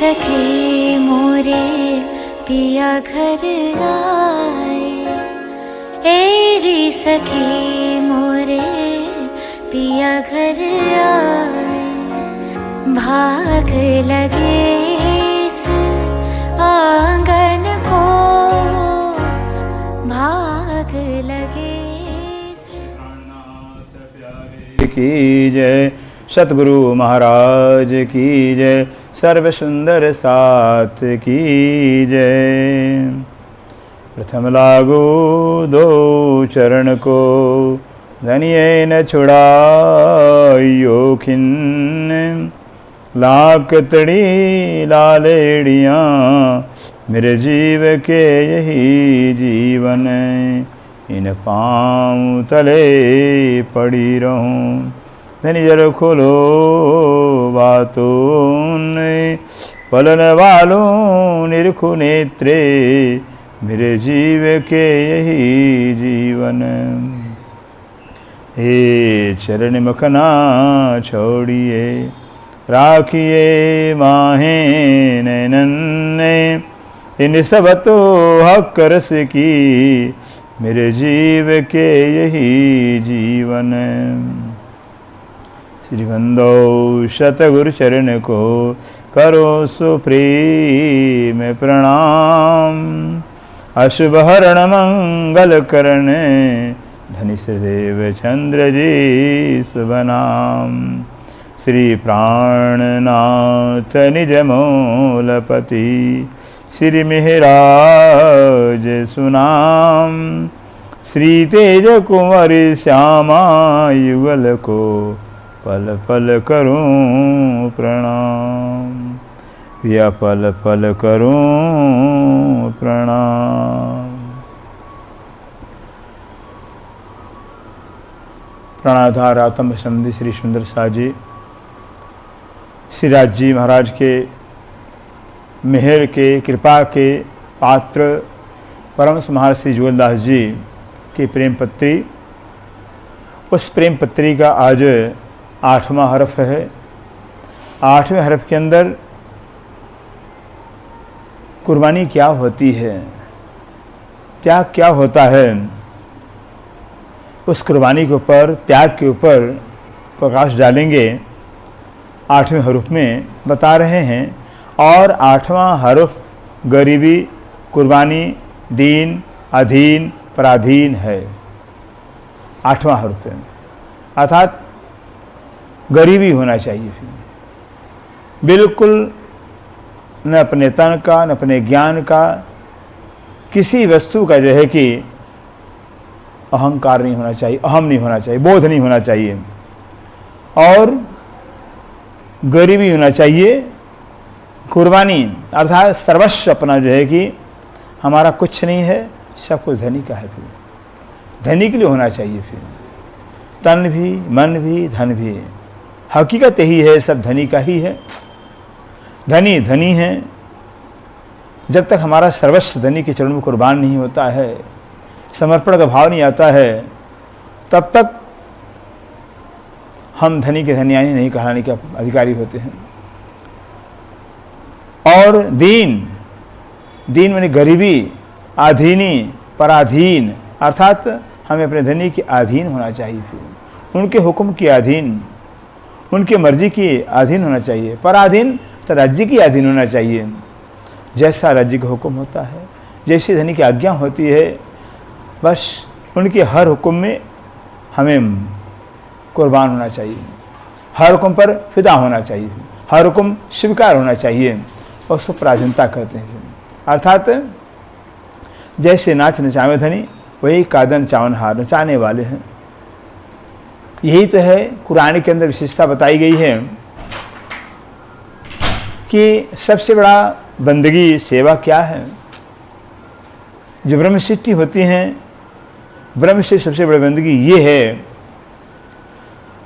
सखी मोरे पिया घर आए, एरी सखी मोरे पिया घर आए। भाग लगे इस आंगन को, भाग लगे की जय, सतगुरु महाराज की जय, सर्व सुंदर साथ की जय। प्रथम लागू दो चरण को, धनिये न छुड़ाइयो खिन्न। लाख तड़ी लालेड़ियाँ मेरे जीव के यही जीवन। इन पाँव तले पड़ी रहूं, धनी जर खोलो बातों ने। फलन वालों निरखु नेत्रे मेरे जीव के यही जीवन। हे चरण मखना छोड़िए, राखिए माहे नैनन ने। इन सब तो हक रस की मेरे जीव के यही जीवन। श्रीबंदो शतगुरु चरण को करो सुप्रीम प्रणाम। अशुभ हरण मंगल करण धनि श्रीदेव चंद्र जी शुभ नाम। श्री प्राणनाथ निज मूलपति, श्री मेहराज सुनाम। श्री तेज कुंवर श्यामा युगल को पल पल करूं प्रणाम। या पल पल करूं प्रणाम। प्राणाधार आत्म संबंधी श्री सुंदर साज जी, श्री राज जी महाराज के मेहर के कृपा के पात्र परमहंस महर्षि जुगलदास जी की प्रेम पत्री, उस प्रेम पत्री का आज 8वां हरफ है। 8वें हरफ के अंदर कुर्बानी क्या होती है, त्याग क्या होता है, उस कुर्बानी के ऊपर, त्याग के ऊपर प्रकाश डालेंगे 8वें हरफ में बता रहे हैं। और 8वां हरफ गरीबी, कुर्बानी, दीन, अधीन, पराधीन है। 8वां हरफ है, अर्थात गरीबी होना चाहिए। फिर बिल्कुल न अपने तन का, न अपने ज्ञान का, किसी वस्तु का जो है कि अहंकार नहीं होना चाहिए, अहम नहीं होना चाहिए, बोध नहीं होना चाहिए। और गरीबी होना चाहिए, कुर्बानी अर्थात सर्वस्व अपना जो है कि हमारा कुछ नहीं है, सब कुछ धनी का है। फिर धनी के लिए होना चाहिए, फिर तन भी, मन भी, धन भी। हकीकत यही है, सब धनी का ही है। धनी धनी है। जब तक हमारा सर्वस्व धनी के चरणों में कुर्बान नहीं होता है, समर्पण का भाव नहीं आता है, तब तक हम धनी के धनियानी नहीं कहलाने के अधिकारी होते हैं। और दीन, दीन माने गरीबी, अधीनी, पराधीन, अर्थात हमें अपने धनी के अधीन होना चाहिए। फिर उनके हुक्म के अधीन, उनके मर्जी के अधीन होना चाहिए। पराधीन तो राज्य की अधीन होना चाहिए। जैसा राज्य का हुक्म होता है, जैसी धनी की आज्ञा होती है, बस उनके हर हुक्म में हमें कुर्बान होना चाहिए। हर हुक्म पर फिदा होना चाहिए, हर हुक्म स्वीकार होना चाहिए। और उसको पराधीनता कहते हैं। अर्थात जैसे नाच नचावे धनी, वही कादन चावन हार नचाने वाले हैं। यही तो है कुरान के अंदर विशेषता बताई गई है कि सबसे बड़ा बंदगी सेवा क्या है। जो ब्रह्म सृष्टि होती हैं, ब्रह्म से सबसे बड़ी बंदगी ये है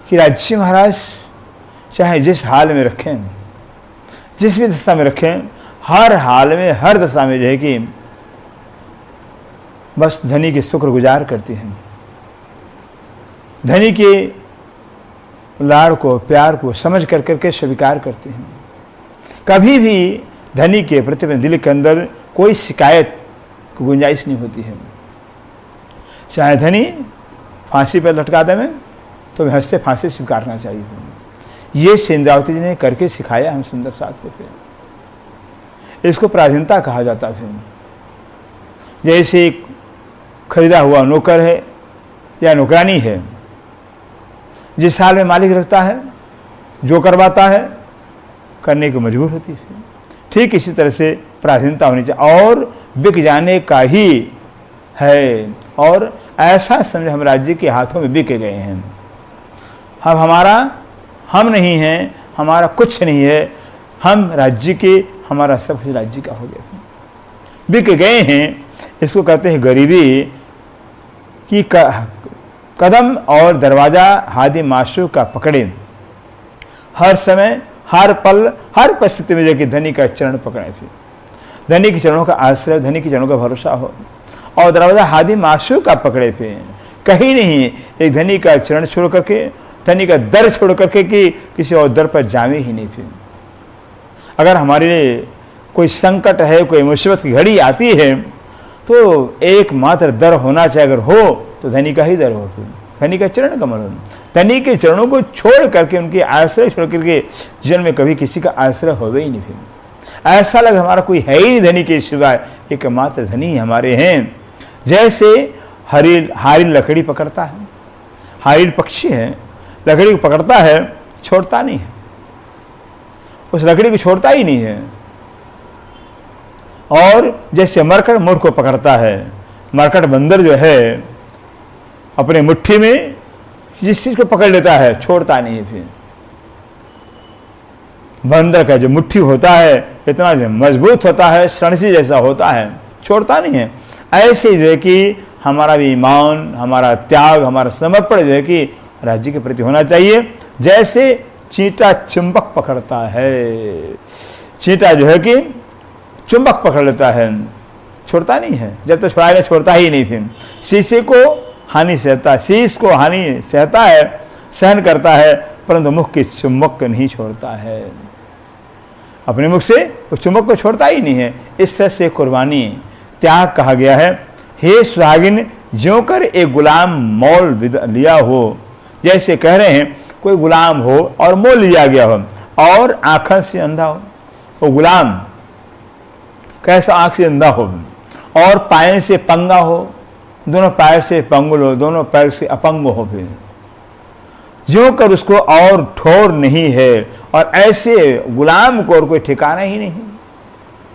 कि राजसी महाराज चाहे जिस हाल में रखें, जिस भी दशा में रखें, हर हाल में, हर दशा में जो है कि बस धनी के शुक्रगुजार करती हैं। धनी के लाड़ को, प्यार को समझ कर करके स्वीकार करते हैं। कभी भी धनी के प्रति अपने दिल के अंदर कोई शिकायत की गुंजाइश नहीं होती है। चाहे धनी फांसी पर लटका दे में तो हंसते फांसी स्वीकारना चाहिए। ये इंद्रावती जी ने करके सिखाया हम सुंदर साथ को। फिर इसको पराधीनता कहा जाता है। जैसे एक खरीदा हुआ नौकर है या नौकरानी है, जिस हाल में मालिक रखता है, जो करवाता है करने को मजबूर होती है। ठीक इसी तरह से पराधीनता होनी चाहिए और बिक जाने का ही है। और ऐसा समझे हम राज्य के हाथों में बिक गए हैं। हम हमारा हम नहीं हैं, हमारा कुछ नहीं है, हम राज्य के, हमारा सब कुछ राज्य का हो गया, बिक गए हैं। इसको कहते हैं गरीबी की कदम और दरवाजा हादी माशू का पकड़े। हर समय, हर पल, हर परिस्थिति में जाके धनी का चरण पकड़े। फिर धनी के चरणों का आश्रय, धनी के चरणों का भरोसा हो और दरवाजा हादी माशू का पकड़े। फिर कहीं नहीं एक धनी का चरण छोड़ करके, धनी का दर छोड़ करके कि किसी और दर पर जावे ही नहीं। फिर अगर हमारे कोई संकट है, कोई मुसीबत की घड़ी आती है तो एकमात्र दर होना चाहिए। अगर हो तो धनी का ही दर हो, फिर धनी का चरण कमल हो। धनी के चरणों को छोड़ करके, उनके आश्रय छोड़ करके जीवन में कभी किसी का आश्रय हो ही नहीं। फिर ऐसा लगे हमारा कोई है ही धनी के सिवाय, एकमात्र धनी हमारे हैं। जैसे हारिन लकड़ी पकड़ता है, हारिन पक्षी है, लकड़ी को पकड़ता है, छोड़ता नहीं है, उस लकड़ी को छोड़ता ही नहीं है। और जैसे मरकट मोर को पकड़ता है, मरकट बंदर जो है अपने मुट्ठी में जिस चीज को पकड़ लेता है छोड़ता नहीं है। फिर बंदर का जो मुट्ठी होता है इतना मजबूत होता है, सणसी जैसा होता है, छोड़ता नहीं है। ऐसे जो है कि हमारा भी ईमान, हमारा त्याग, हमारा समर्पण जो है कि राज्य के प्रति होना चाहिए। जैसे चींटा चुंबक पकड़ता है, चींटा जो है कि चुंबक पकड़ लेता है, छोड़ता नहीं है, जब तक छुड़ाएगा छोड़ता ही नहीं। फिर शीशे को हानि सहता, शीश को हानि सहता है, सहन करता है, परंतु मुख के चुंबक को नहीं छोड़ता है। अपने मुख से उस चुंबक को छोड़ता ही नहीं है। इस तरह से कुर्बानी, त्याग कहा गया है। हे सुहागिन, ज्यों कर एक गुलाम मोल लिया हो, जैसे कह रहे हैं कोई गुलाम हो और मोल लिया गया हो और आंखों से अंधा हो। वो गुलाम कैसा आंख से अंधा हो और पाए से पंगा हो, दोनों पैर से पंगुल हो, दोनों पैर से अपंग हो। फिर ज्यों कर उसको और ठोर नहीं है और ऐसे गुलाम को और कोई ठिकाना ही नहीं,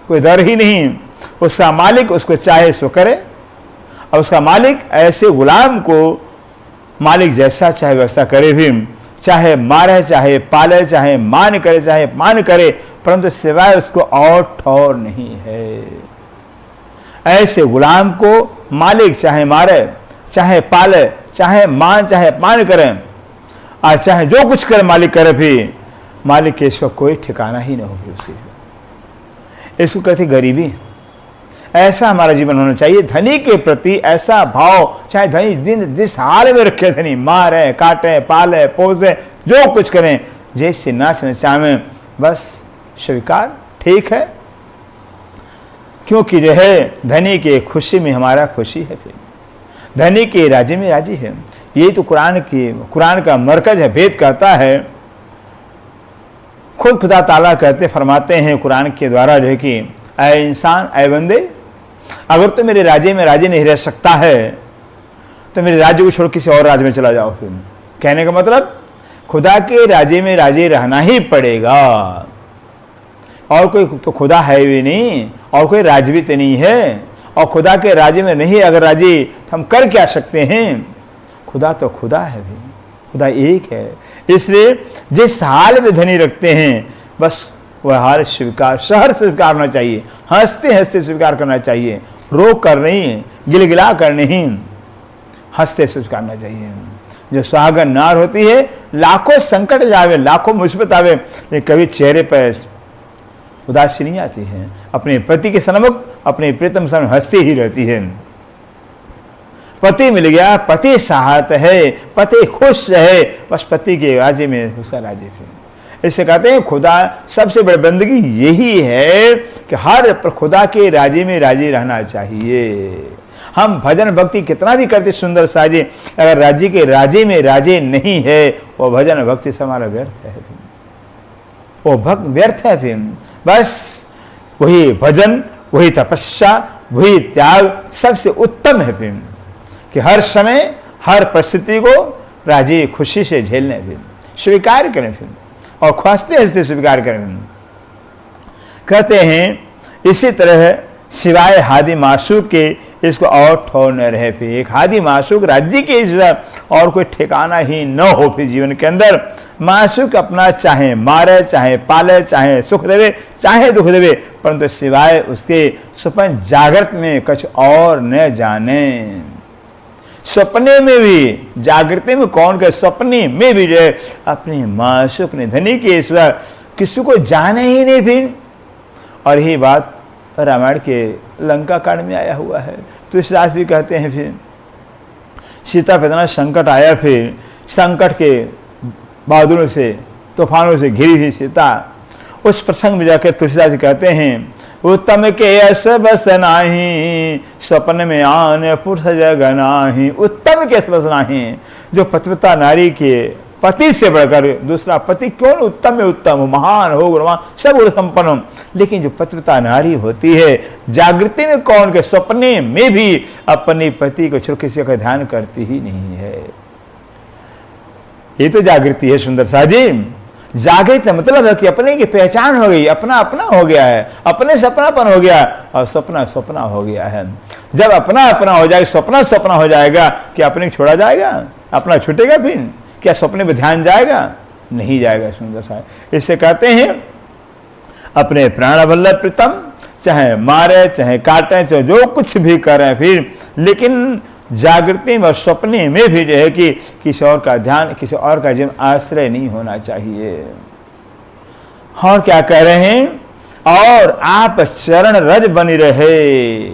कोई दर ही नहीं। उसका मालिक उसको चाहे सो करे और उसका मालिक ऐसे गुलाम को मालिक जैसा चाहे वैसा करे भी, चाहे मारे, चाहे पाले, चाहे मान करे, चाहे मान करे, परंतु सिवाय उसको और ठौर नहीं है। ऐसे गुलाम को मालिक चाहे मारे, चाहे पाले, चाहे मान करे और चाहे जो कुछ करे मालिक करे, भी मालिक के इसका कोई ठिकाना ही नहीं होगी उसे। इसको कहते गरीबी। ऐसा हमारा जीवन होना चाहिए। धनी के प्रति ऐसा भाव, चाहे धनी दिन जिस हाल में रखे, धनी मारे, काटे, पाले, पोसे, जो कुछ करें, जैसे नाच नचावें, बस स्वीकार ठीक है, क्योंकि जो है धनी के खुशी में हमारा खुशी है। फिर धनी के राजी में राजी है। ये तो कुरान का मरकज है। भेद कहता है, खुद खुदा ताला कहते फरमाते हैं कुरान के द्वारा जो है कि ऐ इंसान, ऐ बंदे, अगर तो मेरे राज्य में राजी नहीं रह सकता है तो मेरे राज्य को छोड़ किसी और राज्य में चला जाओ। फिर कहने का मतलब खुदा के राज्य में राजी रहना ही पड़ेगा। और कोई तो खुदा है भी नहीं और कोई राज्य भी तो नहीं है, और खुदा के राज्य में नहीं अगर राजी तो हम कर क्या सकते हैं। खुदा तो खुदा है भी, खुदा एक है। इसलिए जिस हाल में धनी रखते हैं बस वह हाल स्वीकार, शहर स्वीकार करना चाहिए, हंसते हंसते स्वीकार करना चाहिए, रोक कर नहीं, गिलगिला कर नहीं, हंसते स्वीकार करना चाहिए। जो सुहागन नार होती है, लाखों संकट जावे, लाखों मुसीबत आवे, लेकिन कभी चेहरे पर उदासी नहीं आती है। अपने पति के सन्मुख, अपने प्रीतम सन्मुख हंसती ही रहती है। पति मिल गया, पति सहायता है, पति खुश है, बस पति के राज्य में उसका राज्य है। इससे कहते हैं खुदा सबसे बड़ी बंदगी यही है कि हर खुदा के राजी में राजी रहना चाहिए। हम भजन भक्ति कितना भी करते सुंदर साजे, अगर राज्य के राजे में राजे नहीं है, वो भजन भक्ति से हमारा व्यर्थ है, वो भक्त व्यर्थ है। फिर बस वही भजन, वही तपस्या, वही त्याग सबसे उत्तम है फिर, कि हर समय हर परिस्थिति को राजी खुशी से झेलने, फिर स्वीकार करें, फिर और ख्वास्ते हंसते स्वीकार करें। कहते हैं इसी तरह सिवाय हादी मासूक के इसको और ठौर न रहे। फिर एक हादी मासूक राज्य के सिवा और कोई ठिकाना ही न हो फिर जीवन के अंदर। मासूक अपना चाहे मारे, चाहे पाले, चाहे सुख देवे, चाहे दुख देवे, परंतु सिवाय उसके स्वप्न जागृत में कुछ और न जाने। सपने में भी, जागृति में कौन के, सपने में भी जो है अपने मासूक, अपने धनी के सिवा किसी को जाने ही नहीं फिर। और यही बात रामायण के लंका कांड में आया हुआ है। तुलसीदास भी कहते हैं फिर सीता पे इतना संकट आया, फिर संकट के बादलों से, तूफानों से घिरी हुई सीता, उस प्रसंग में जाकर तुलसीदास जी कहते हैं उत्तम के यश बस नाही, स्वप्न में आन पुरुष जग नाही। उत्तम के यश बस नाही, जो पतिव्रता नारी के पति से बढ़कर दूसरा पति क्यों उत्तम है, उत्तम महान हो, गुणवान, सब गुण संपन्न, लेकिन जो पतिव्रता नारी होती है जागृति में कौन के सपने में भी अपने पति को छोड़ किसी का ध्यान करती ही नहीं है। ये तो जागृति है सुंदर सा जी। जागृत मतलब है कि अपने की पहचान हो गई, अपना अपना हो गया है, अपने से अपनापन हो गया और सपना सपना हो गया है। जब अपना अपना हो जाएगा, सपना सपना हो जाएगा, क्या अपने छोड़ा जाएगा, अपना छूटेगा फिर, क्या सपने में ध्यान जाएगा, नहीं जाएगा सुंदर सा। इससे कहते हैं अपने प्राण वल्लभ प्रीतम, चाहे मारे, चाहे काटे, चाहे जो कुछ भी करें फिर, लेकिन जागृति और सपने में भी जो है कि किसी और का ध्यान, किसी और का जीवन आश्रय नहीं होना चाहिए। और क्या कह रहे हैं, और आप चरण रज बनी रहे,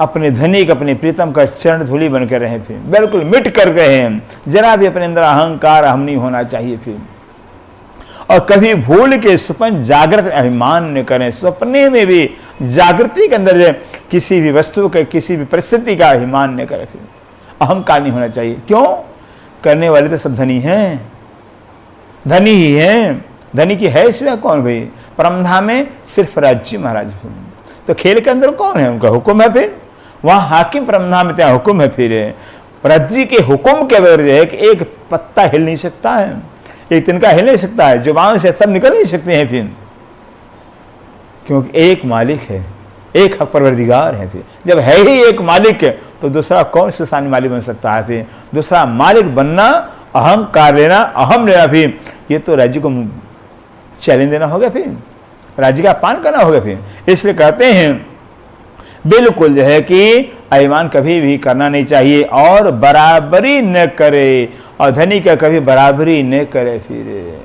अपने धनिक, अपने प्रीतम का चरण धूलि बनकर रहे, फिर बिल्कुल मिट कर गए हैं। जरा भी अपने अंदर अहंकार हम नहीं होना चाहिए फिर, और कभी भूल के स्वप्न जागृत अभिमान न करें। सपने में भी जागृति के अंदर जो किसी भी वस्तु के, किसी भी परिस्थिति का अभिमान न करें, फिर अहंकार नहीं होना चाहिए। क्यों? करने वाले तो सब धनी हैं, धनी ही हैं। धनी की है सिवा कौन भाई? परमधाम में सिर्फ राज्य महाराज, तो खेल के अंदर कौन है? उनका हुक्म है, फिर वहां हाकिम परमधाम में त्या हुक्म है। फिर राज्य के हुक्म के बगैर जो है कि एक पत्ता हिल नहीं सकता है, एक तिनका हिल नहीं सकता है, जुबान से सब निकल नहीं सकते हैं फिर, क्योंकि एक मालिक है, एक हक परवरदिगार है। फिर जब है ही एक मालिक है तो दूसरा कौन से स्थानीय मालिक बन सकता है? फिर दूसरा मालिक बनना, अहंकार लेना, अहम लेना, फिर ये तो राज्य को चैलेंज देना होगा, फिर राज्य का अपमान करना होगा। फिर इसलिए कहते हैं बिल्कुल जो है कि अभिमान कभी भी करना नहीं चाहिए, और बराबरी न करे, और धनी का कभी बराबरी न करे, फिर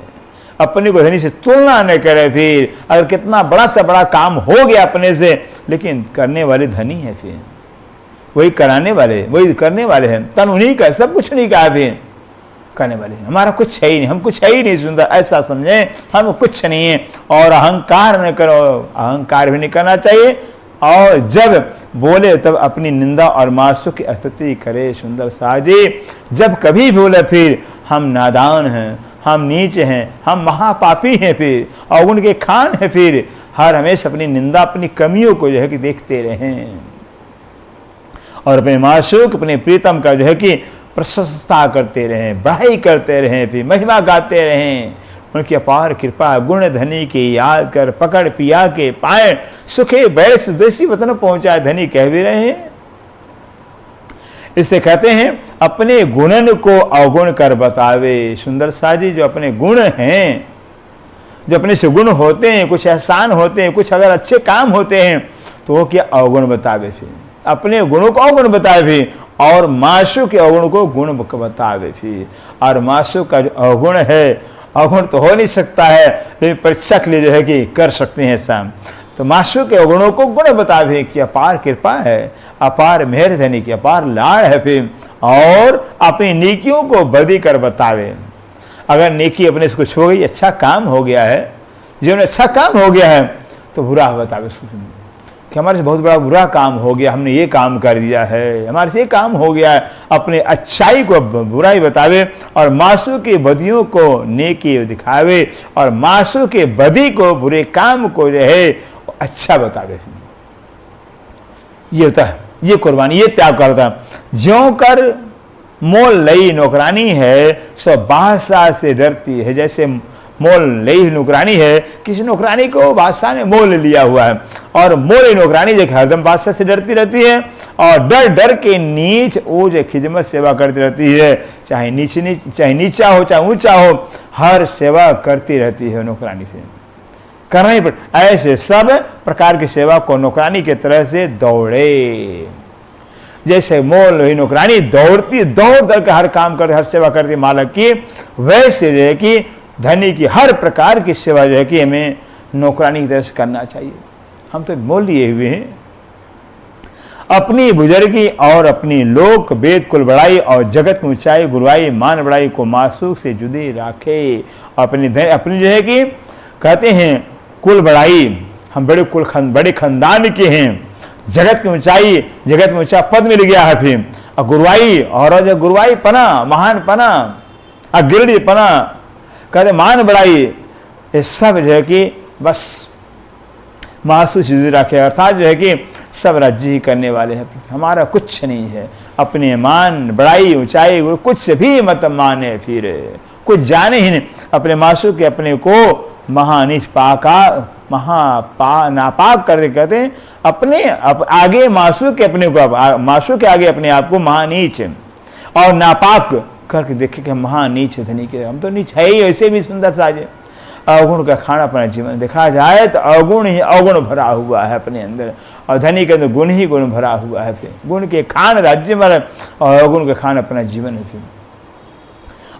अपने को धनी से तुलना न करे। फिर अगर कितना बड़ा से बड़ा काम हो गया अपने से, लेकिन करने वाले धनी है, फिर वही कराने वाले, वही करने वाले हैं, तन उन्हीं का, सब कुछ नहीं कहा, फिर करने वाले हैं। हमारा कुछ है ही नहीं, हम कुछ है ही नहीं सुंदर, ऐसा समझे हम कुछ नहीं है। और अहंकार न करो, अहंकार भी नहीं करना चाहिए, और जब बोले तब अपनी निंदा और मासू की स्तुति करे सुंदर साजी। जब कभी बोले फिर हम नादान हैं, हम नीच हैं, हम महापापी हैं, फिर अवगुण के खान हैं, फिर हर हमेशा अपनी निंदा, अपनी कमियों को जो है कि देखते रहें, और अपने मासूक, अपने प्रीतम का जो है कि प्रशंसा करते रहें, बढ़ाई करते रहें, फिर महिमा गाते रहें। उनकी अपार कृपा गुण धनी की याद कर, पकड़ पिया के पाए, सुखे बैस देसी वतन पहुंचाए, धनी कह भी रहे हैं। इससे कहते हैं अपने गुणन को अवगुण कर बतावे सुंदर साजी। जो अपने गुण हैं, जो अपने से गुण होते हैं, कुछ एहसान होते हैं, कुछ अगर अच्छे काम होते हैं, तो वो क्या अवगुण बतावे, फिर अपने गुणों को अवगुण बतावे, फिर और मासु के अवगुण को गुण बतावे, फिर और मासु का जो अवगुण है, अवगुण तो हो नहीं सकता है, लेकिन परीक्षा के लिए जो है कि कर सकते हैं ऐसा। तो मासु के अवगुणों को गुण बतावे कि अपार कृपा है, अपार मेहर धनी की अपार लाड़ है, फिर और अपनी नीतियों को बदी कर बतावे। अगर नेकी अपने से कुछ हो गई, अच्छा काम हो गया है, जीवन में अच्छा काम हो गया है, तो बुरा बतावे उसको कि हमारे से बहुत बड़ा बुरा काम हो गया, हमने ये काम कर दिया है, हमारे से ये काम हो गया है, अपने अच्छाई को बुराई बतावे और मासूम की बदियों को नेकी दिखावे और मासूम के बदी को, बुरे काम को जो है अच्छा बतावे। ये होता है, ये कुर्बानी, ये त्याग करता है। ज्यों कर मोल लई नौकरानी है, सो बादशाह से डरती है। जैसे मोल लई नौकरानी है, किसी नौकरानी को बादशाह ने मोल लिया हुआ है और मोल नौकरानी जो हरदम बादशाह से डरती रहती है और डर डर के नीच ऊंच खिदमत सेवा करती रहती है। चाहे नीचा हो चाहे ऊंचा हो, हर सेवा करती रहती है नौकरानी से, करना ही पड़ता। ऐसे सब प्रकार की सेवा को नौकरानी की तरह से दौड़े। जैसे मोल हुई नौकरानी दौड़ती, दौड़ दौड़ के हर काम करती, हर सेवा करती मालक की, वैसे जो है कि धनी की हर प्रकार की सेवा जो है कि हमें नौकरानी की तरह से करना चाहिए। हम तो मोल लिए हुए हैं। अपनी बुजुर्गी और अपनी लोक वेद कुल बड़ाई और जगत की ऊंचाई गुरुआई मान बड़ाई को मासूक से जुदे राखे। अपनी जो है कि कहते हैं कुल बड़ाई, हम बड़े खानदान के हैं, जगत की ऊंचाई, जगत में ऊंचा पद मिल गया है फिर, और गुरुआई, और जो गुरुआई पना, महान पना, अगिरडी पना, कहते मान बड़ाई, ये सब जो है कि बस महसूस रखे। अर्थात जो है कि सब राज्य ही करने वाले हैं, हमारा कुछ नहीं है। अपने मान बड़ाई ऊंचाई कुछ भी मत माने, फिर कुछ जाने ही नहीं। अपने मासू के अपने को महानीच नापाक करके कहते हैं, अपने आगे मासू के अपने को, मासू के आगे अपने आप को महानीच और नापाक करके देखे कि हम महानीच धनी के, हम तो नीच है ही। ऐसे भी सुंदर साजे अवगुण का खाना अपना जीवन देखा जाए तो अवगुण ही अवगुण भरा हुआ है अपने अंदर, और धनी के अंदर गुण ही गुण भरा हुआ है। फिर गुण के खान राज्य में और अवगुण का खान अपना जीवन है। फिर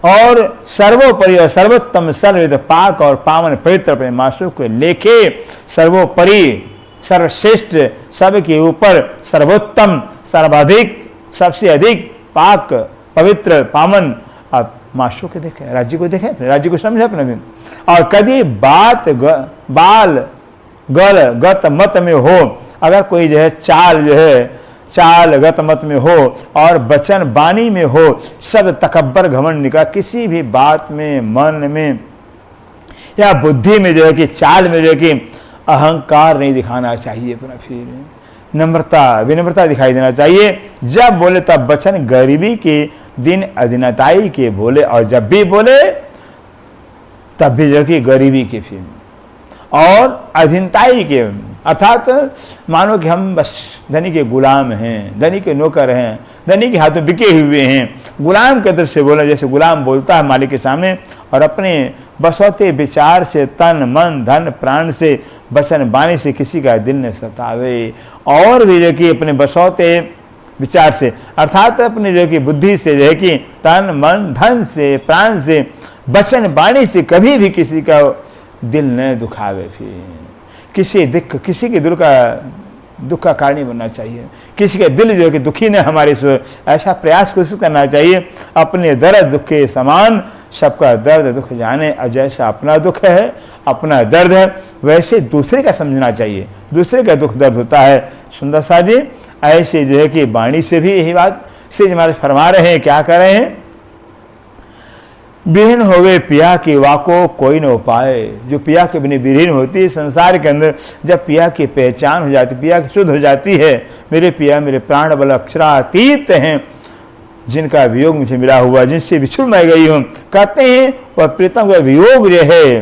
और सर्वोपरि और सर्वोत्तम सर्वविद पाक और पावन पवित्र अपने मासू को लेके सर्वोपरि सर्वश्रेष्ठ, सबके ऊपर सर्वोत्तम, सर्वाधिक, सबसे अधिक पाक पवित्र पावन आप मासू को देखे, राज्य को देखे, अपने राज्य को समझे अपने भी। और कभी बात बाल गल गत मत में हो, अगर कोई जो है चाल गत मत में हो और वचन वाणी में हो, सब तकब्बर घमंड निकाल, किसी भी बात में, मन में या बुद्धि में जो है कि चाल में जो है कि अहंकार नहीं दिखाना चाहिए अपना। फिर नम्रता विनम्रता दिखाई देना चाहिए। जब बोले तब वचन गरीबी के दिन अधीनताई के बोले, और जब भी बोले तब भी जो कि गरीबी के फिर और अधीनताई के, अर्थात मानो कि हम बस धनी के गुलाम हैं, धनी के नौकर हैं, धनी के हाथों बिके हुए हैं। गुलाम के तरफ से बोला, जैसे गुलाम बोलता है मालिक के सामने, और अपने बसौते विचार से, तन मन धन प्राण से, वचन वाणी से किसी का दिल न सतावे। और भी जो कि अपने बसौते विचार से, अर्थात अपने जो कि बुद्धि से, जो है कि तन मन धन से, प्राण से, वचन वाणी से कभी भी किसी का दिल न दुखावे। फिर किसी के दिल का दुख का कारण नहीं बनना चाहिए, किसी का दिल जो है कि दुखी न हमारे से, ऐसा प्रयास कोशिश करना चाहिए। अपने दर्द दुख के समान सबका दर्द दुख जाने, और जैसा अपना दुख है, अपना दर्द है, वैसे दूसरे का समझना चाहिए। दूसरे का दुख दर्द होता है। सुंदर सा जी ऐसे जो है कि वाणी से भी यही बात से हमारे फरमा रहे हैं, क्या कर रहे हैं, विहीन होवे पिया की वाको कोई न उपाय। जो पिया के बिना विहीन होती है संसार के अंदर, जब पिया की पहचान हो जाती, पिया की शुद्ध हो जाती है, मेरे पिया मेरे प्राण बल अक्षरातीत हैं, जिनका वियोग मुझे मिला हुआ, जिनसे बिछुड़ मैं गई हूँ, कहते हैं वह प्रीतम का वियोग जो है,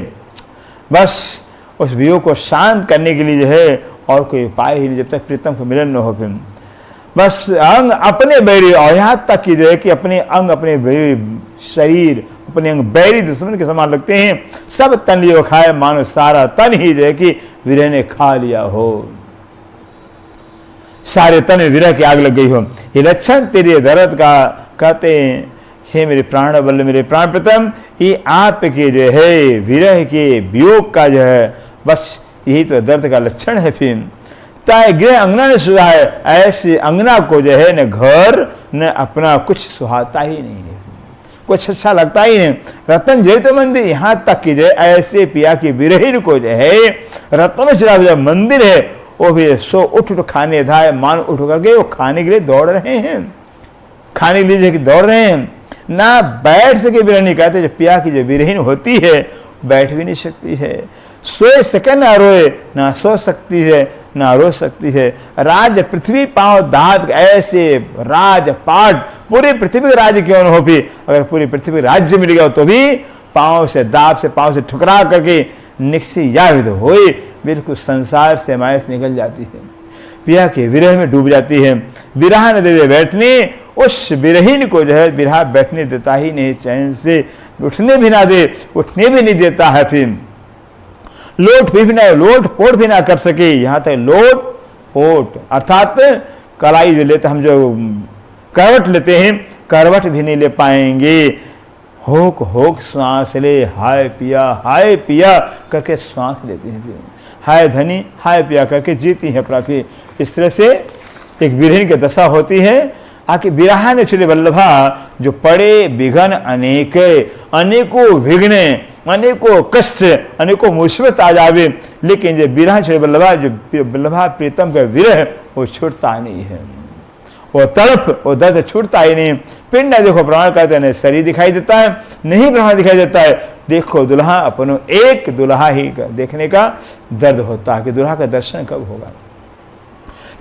बस उस वियोग को शांत करने के लिए जो है और कोई उपाय ही नहीं, जब तक प्रीतम को मिलन न हो। फिर बस अंग अपने बैरी, और यहाँ तक कि जो है कि अपने अंग अपने शरीर अपने अंग बैरी दुश्मन के समान लगते हैं। सब तन लियो खाए, मानो सारा तन ही जो है कि विरह ने खा लिया हो, सारे तन में विरह की आग लग गई हो। ये लक्षण तेरे दर्द का, कहते हैं हे मेरे प्राण बल्ले मेरे प्राण प्रीतम, ये आपके जो है विरह के वियोग का जो है, बस यही तो दर्द का लक्षण है। फिर ताए गृह अंगना ने सुहा है, ऐसे अंगना को जो है न घर न अपना कुछ सुहाता ही नहीं है। कुछ अच्छा लगता ही नहीं। रतन जय तो मंदिर, यहाँ तक कि जो ऐसे पिया की विरहीन को जो है रतन जो मंदिर है वो भी सो उठ खाने धाए मान उठ करके वो खाने के लिए दौड़ रहे हैं, खाने के लिए दौड़ रहे हैं। ना बैठ सके विरहिणी, कहते जो पिया की जो विरहीन होती है बैठ भी नहीं सकती है, सोए सके ना रोए, ना सो सकती है ना रो सकती है। राज पृथ्वी पांव दाब, ऐसे राजपाट पूरी पृथ्वी राज्य क्यों न हो भी, अगर पूरी पृथ्वी राज्य मिल गया तो भी पांव से दाब से पांव से ठुकरा करके निकसी याविद हो, बिल्कुल संसार से मायस निकल जाती है, पिया के विरह में डूब जाती है। विरह न दे बैठने, उस विरहीन को जो है विरह बैठने देता ही नहीं, चैन से उठने भी ना दे, उठने भी नहीं देता है। फिर लोट पोट भी ना कर सके, यहाँ तक लोट पोट अर्थात कलाई जो लेते हम जो करवट लेते हैं करवट भी नहीं ले पाएंगे। होक होक श्वास ले, हाय पिया करके श्वास लेते हैं, हाय धनी हाय पिया करके जीती है प्राप्ति। इस तरह से एक विरहीन की दशा होती है। आके विरहा ने चले वल्लभा, जो पड़े विघ्न अनेक, अनेकों विघ्न अनेकों कष्ट अनेकों मुसीबत आ जावे, लेकिन जो विरहा चले वल्लभा, जो वल्लभा प्रीतम का विरह वो छूटता नहीं है, वो तड़प वो दर्द छूटता ही नहीं। पिंड देखो प्रमाण कहते हैं, शरीर दिखाई देता है नहीं प्रमाण दिखाई देता है। देखो दुल्हा अपनो एक दुल्हा ही देखने का दर्द होता है कि दुल्हा का दर्शन कब होगा,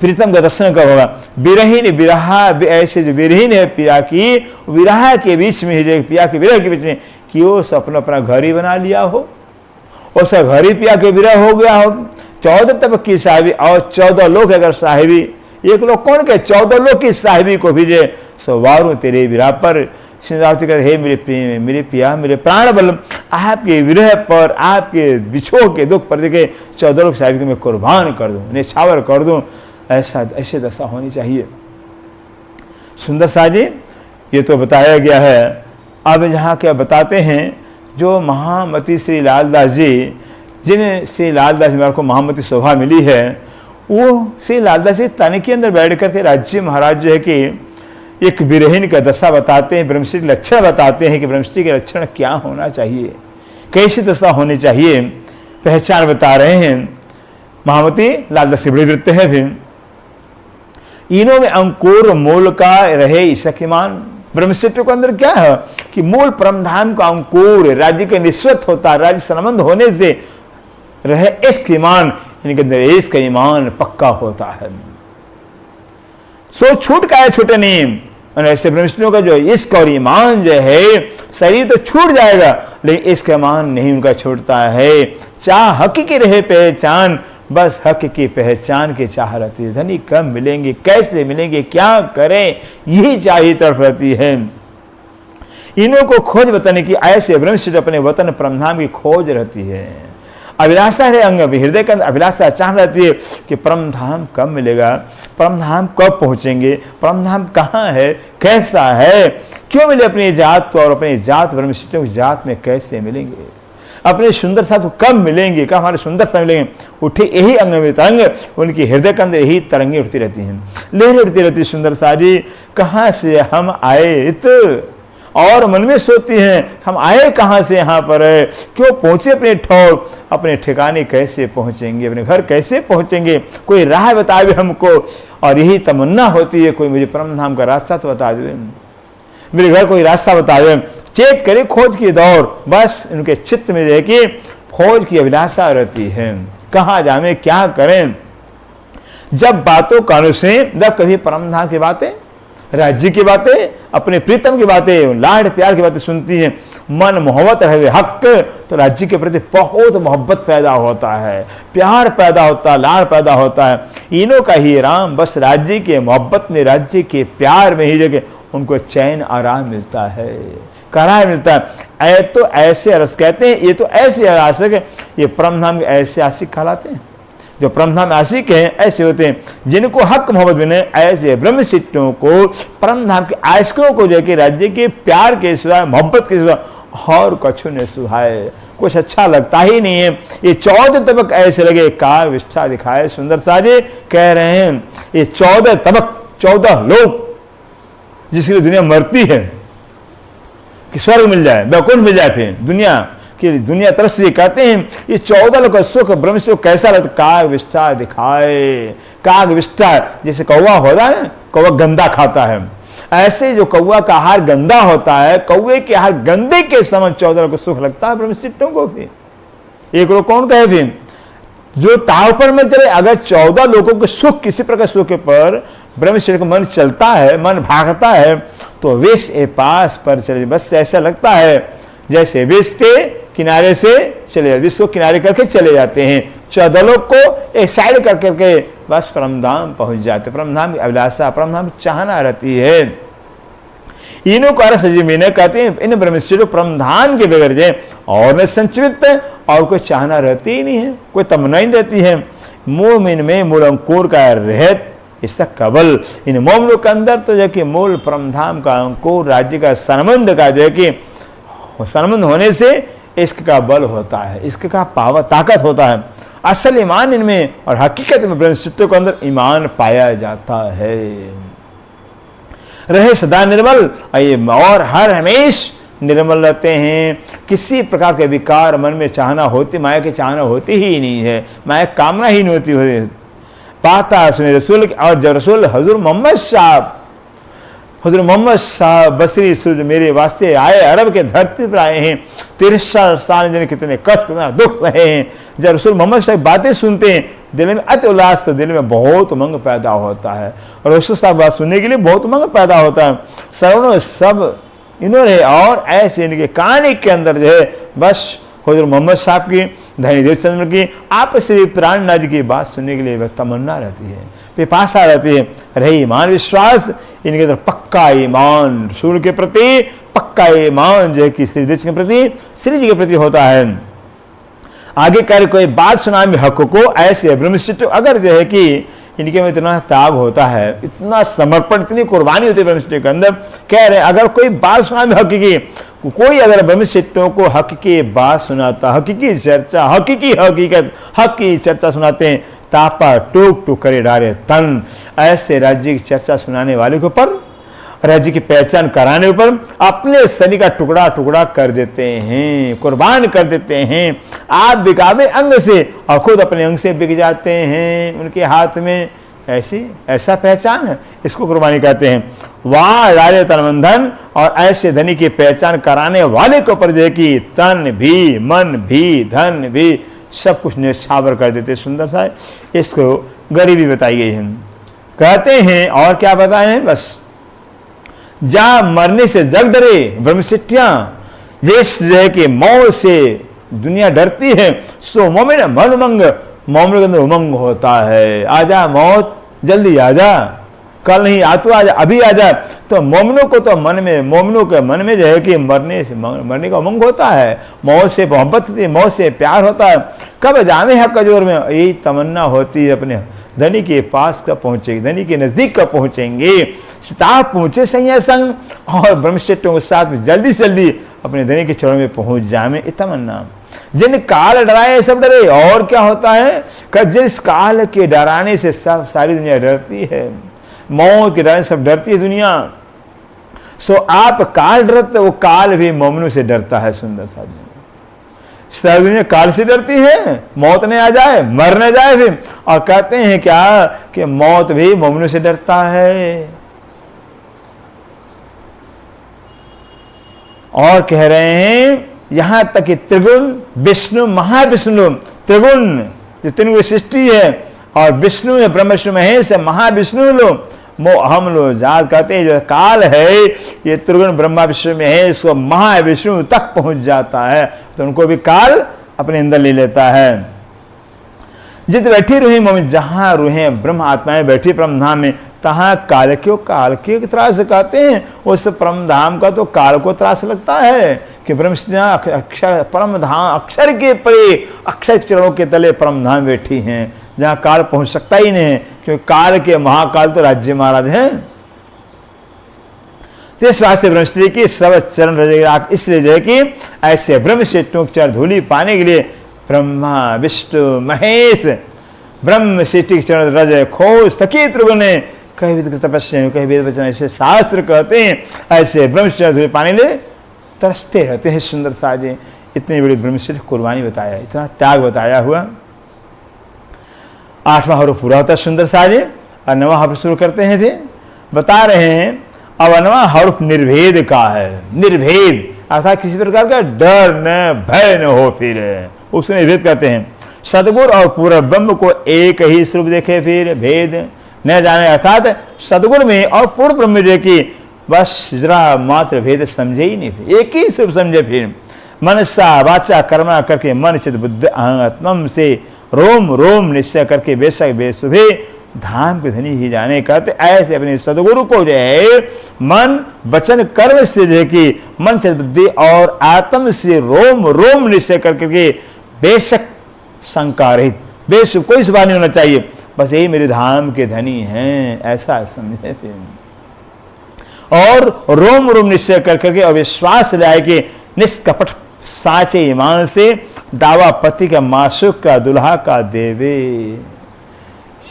प्रीतम का दर्शन कब होगा। विरहीन विरहा, ऐसे जो विरहीन है पिया की विरहा के बीच में ही, पिया के विरह के बीच में कि वो अपना घर ही बना लिया हो, उसका घर ही पिया के विरह हो गया हो। 14 तबक की साहिबी और 14 लोग अगर साहिबी, एक लोग कौन के 14 लोग की साहिबी को भेजे, सो वारू तेरे विरह पर सिंधुरावती कहते, हे मेरे पिया मेरे प्राण बल, आपके विरह पर आपके बिछोह के दुख पर देखे 14 लोग साहिबी को मैं कुर्बान कर दूं, निछावर कर दूं, ऐसे दशा होनी चाहिए। सुंदर सा जी ये तो बताया गया है। अब यहाँ क्या बताते हैं, जो महामती श्री लालदास जी, जिन्हें श्री लालदास जी को महामती शोभा मिली है, वो श्री लालदास जी तन के अंदर बैठ करके राज्य महाराज जो है कि एक विरहीन का दशा बताते हैं, ब्रह्मश्री के लक्षण बताते हैं कि ब्रह्मश्री के लक्षण क्या होना चाहिए, कैसी दशा होनी चाहिए, पहचान बता रहे हैं। महामती लालदास बड़े वृत्त है। फिर इनों में अंकुर मूल का रहे ईशकीमान, ब्रह्मशिष्ट के अंदर क्या है कि मूल परमधाम का अंकुर राज्य के निश्वत होता, राज्य संबंध होने से रहे इसका ईमान, इनके अंदर इसका ईमान पक्का होता है। सो छूट का है छूटे नहीं, ऐसे ब्रह्मशिष्टों का जो इश्क और ईमान जो है, शरीर तो छूट जाएगा लेकिन इसका ईमान नहीं उनका छूटता है। चाह हकीकी रहे पहचान, बस हक की पहचान की चाह रहती है। धनी कब मिलेंगे, कैसे मिलेंगे, क्या करें, यही चाहिए तरफ रहती है। इन्हों को खोज बताने की ऐसे ब्रह्मशिष्ट अपने वतन परमधाम की खोज रहती है। अभिलाषा है अंग हृदय के अंदर अभिलाषा चाह रहती है कि परमधाम कब मिलेगा, परमधाम कब पहुंचेंगे, परमधाम कहाँ है, कैसा है, क्यों मिले अपनी जात को, और अपनी जात ब्रह्मशिष्टों की जात में कैसे मिलेंगे, अपने सुंदरता तो कब मिलेंगे, कब हमारे सुंदरता मिलेंगे। उठे यही अंग में तरंग, उनकी हृदय के अंदर यही तरंगे उठती रहती हैं, लहरें उठती रहती। सुंदर साजी कहाँ से हम आए और मन में सोचती हैं हम आए कहाँ से, यहाँ पर है, क्यों पहुंचे अपने ठौर, अपने ठिकाने कैसे पहुंचेंगे, अपने घर कैसे पहुंचेंगे, कोई राह बतावे हमको। और यही तमन्ना होती है कोई मुझे परमधाम का रास्ता तो बता दे, मेरे घर कोई रास्ता बता दे। चेत करे खोज की दौड़, बस इनके चित्त में रह के खोज की अभिलाषा रहती है, कहाँ जाने क्या करें। जब बातों कानों से, जब कभी परमधाम की बातें, राज्य की बातें, अपने प्रीतम की बातें, लाड प्यार की बातें सुनती हैं, मन मोहब्बत है हक, तो राज्य के प्रति बहुत मोहब्बत पैदा होता है, प्यार पैदा होता है, लाड पैदा होता है। इनों का ही राम बस राज्य के मोहब्बत में, राज्य के प्यार में ही जगह उनको चैन आराम मिलता है, करार मिलता है। तो ऐसे रस कहते हैं, ये तो ऐसे आशिक है, ये परमधाम के ऐसे आशिक कहलाते हैं। जो परमधाम आशिक हैं ऐसे होते हैं जिनको हक मोहब्बत बने, ऐसे ब्रह्मशिष्टों को, परमधाम के आशिकों को जो कि राज्य के प्यार के सिवा, मोहब्बत के सिवा और कछु ने सुहाए, कुछ अच्छा लगता ही नहीं है। ये 14 तबक ऐसे लगे का विष्ठा दिखाए। सुंदर साजे कह रहे हैं ये 14 तबक, 14 लोग जिसकी दुनिया मरती है, कि स्वर्ग मिल जाए, वैकुंठ मिल जाए, फिर दुनिया तरस से कहते हैं ये 14 लोग का सुख ब्रह्म सुख कैसा लगता, काग विष्ठा दिखाए। काग विष्ठा जैसे कौवा होता है, कौवा गंदा खाता है, ऐसे जो कौवा का आहार गंदा होता है, कौवे के आहार गंदे के समय 14 लोग को सुख लगता है ब्रह्मशिष्टों को। फिर एक लोग कौन कहे, फिर जो ताव पर में चले, अगर 14 लोगों के सुख किसी प्रकार सुख पर ब्रह्मशिष्ट का मन चलता है, मन भागता है, तो विष ए पास पर चले, बस ऐसा लगता है जैसे विष के किनारे से चले जाते, विष को किनारे करके चले जाते हैं। 14 लोग को एक साइड कर करके बस परमधाम पहुंच जाते। परमधाम की अभिलाषा, परमधाम की चाहना रहती है। इन्हों को सजीवीने कहते हैं इन ब्रह्मशिष्टों परमधाम के बगैर जाए और न संचित और कोई चाहना रहती ही नहीं है, कोई तमन्ना ही रहती है। मोह में मूल अंकुर का रहत इसका कबल, इन मोमलों के अंदर तो जो कि मूल परमधाम का अंकुर राज्य का संबंध का जो है कि संबंध होने से इश्क का बल होता है, इश्क का पावर ताकत होता है। असल ईमान इनमें और हकीकत में ब्रह्मशिष्टों के अंदर ईमान पाया जाता है। रहे सदा निर्मल और हर हमेश निर्मल रहते हैं। किसी प्रकार के विकार मन में चाहना होती, माया की चाहना होती ही नहीं है, माया कामना ही नहीं होती। पाता सुने रसूल, और जब रसूल हजूर मोहम्मद साहब बसरी सूरज मेरे वास्ते आए, अरब के धरती पर आए हैं, 63 साल जन कितने कष्ट कितना दुख रहे हैं। जब रसूल मोहम्मद साहब बातें सुनते हैं दिल में अति उल्लास, तो दिल में बहुत उमंग पैदा होता है, और रसूल साहब बात सुनने के लिए बहुत उमंग पैदा होता है। सर्वों सब इन्होंने और ऐसे इनके कहानी के अंदर जो है बस हजूर मोहम्मद साहब की, धनीदेव चंद्र की, आप श्री प्राणनाथ की बात सुनने के लिए तमन्ना रहती है, पिपासा रहती है। रही ईमान विश्वास, इनके अंदर पक्का ईमान सूर्य के प्रति, पक्का ईमान जो है कि श्री के प्रति, श्री जी के प्रति होता है। आगे कर कोई बात सुना में हक को, ऐसे ब्रह्मशिष्ट अगर जो है कि इनके में इतना त्याग होता है, इतना समर्पण, इतनी कुर्बानी होती है ब्रह्मशिष्ट के अंदर। कह रहे अगर कोई बात सुना में हक की, कोई अगर ब्रह्मशिष्टों को हक की बात सुनाता, हकीकी चर्चा, हकीकी हकीकत, हक की चर्चा सुनाते हैं, तापा टूक टूक करे डारे तन, ऐसे राज्य की चर्चा सुनाने वाले के ऊपर, राज्य की पहचान कराने ऊपर अपने शरीर का टुकड़ा टुकड़ा कर देते हैं, कुर्बान कर देते हैं। आप बिकावे अंग से और खुद अपने अंग से बिक जाते हैं उनके हाथ में, ऐसा पहचान है, इसको कुर्बानी कहते हैं। वाह डाले तन मन धन, और ऐसे धनी की पहचान कराने वाले के ऊपर जो है कि तन भी, मन भी, धन भी, सब कुछ निछावर कर देते। सुंदर सा इसको गरीबी बताई गई है। कहते हैं और क्या बताए, बस जा मरने से जग डरे ब्रह्मशिष्टियां, जैसे कि मौत से दुनिया डरती है, सो मोमिन मन उमंग, मोमिन के अंदर उमंग होता है। आजा मौत, जल्दी आजा, कल नहीं आ तो आजा, अभी आजा। तो मोमिनों को तो मोमिनों के मन में जो है कि मरने का उमंग होता है, मौत से मोहब्बत होती है, मौत से प्यार होता है। कब जामे हक कजोर में, यही तमन्ना होती है अपने धनी के पास कब पहुंचेंगे, धनी के नजदीक कब पहुंचेंगे। सिताब पहुंचे सही संग, और ब्रह्मशिष्टों के साथ जल्दी से जल्दी अपने धनी के चरणों में पहुंच जाए, तमन्ना। जिन काल डराए सब डरे, और क्या होता है, जिस काल के डराने से सब सारी दुनिया डरती है, मौत के डराने सब डरती है दुनिया। सो आप काल डरते, वो काल भी मोमिनों से डरता है। सुंदर सा सारी दुनिया काल से डरती है, मौत ने आ जाए, मर न जाए फिर, और कहते हैं क्या कि मौत भी मोमिनों से डरता है। और कह रहे हैं यहां तक कि त्रिगुण विष्णु, महाविष्णु, त्रिगुण जो त्रिगुण सृष्टि है, और विष्णु है, ब्रह्म विष्णु महेश है, महाविष्णु लोग हम लोग जात कहते हैं जो काल है, ये त्रिगुण ब्रह्मा विष्णु महेश वो महाविष्णु तक पहुंच जाता है, तो उनको भी काल अपने अंदर ले लेता है। जित बैठी रूहें, जहां रूहें ब्रह्म आत्माएं बैठी परमधाम में, तहां काल के त्रास कहते हैं। उस परमधाम का तो काल को त्रास लगता है कि ब्रह्म अक्षर परमधाम, अक्षर के परे, अक्षर चरणों के तले परमधाम बैठी हैं, जहां काल पहुंच सकता ही नहीं, क्योंकि काल के महाकाल तो राज्य महाराज हैं। इस वास्ते ब्रह्मश्री की सब चरण रजेगा, इसलिए जो है कि ऐसे ब्रह्मशिष्टों की चरण धूलि पाने के लिए ब्रह्मा विष्णु महेश ब्रह्मशिष्टि के चरण रज खोज सखी त्रिगुणे, कई विध तपस्या, कई वेद वचन ऐसे शास्त्र कहते हैं, ऐसे ब्रह्मशिष्टि धूलि पाने के लिए तरसते रहते हैं सुंदर साजे। इतनी बड़ी ब्रह्मश्रेष्ठ कुर्बानी बताया, इतना त्याग बताया हुआ। 8वां हर्फ पूरा होता है सुंदर साजे और 9वां हर्फ शुरू करते हैं। फिर बता रहे हैं अब 9वां हर्फ निर्भेद का है। निर्भेद अर्थात किसी प्रकार का डर न भय न हो, फिर उसको निर्भेद कहते हैं। सदगुरु और पूर्ण ब्रह्म को एक ही स्वरूप देखे, फिर भेद न जाने अर्थात सदगुरु में और पूर्ण ब्रह्म में देखी बस जरा मात्र भेद समझे ही नहीं, एक ही स्वरूप समझे। फिर मनसा वाचा कर्मा करके मन चित बुद्धि आत्म से रोम रोम निश्चय करके बेशक बेसुभे धाम के धनी ही जाने कहते। ऐसे अपने सदगुरु को जो है मन वचन कर्म से जो है कि मन से बुद्धि और आत्म से रोम रोम निश्चय करके बेशक शंका रहित, बेशक कोई सवाल नहीं होना चाहिए, बस यही मेरे धाम के धनी हैं ऐसा समझे। और रोम रोम निश्चय करके और विश्वास लाए कि निष्कपट साचे ईमान से दावा पति का मासूक का दुल्हा का देवे।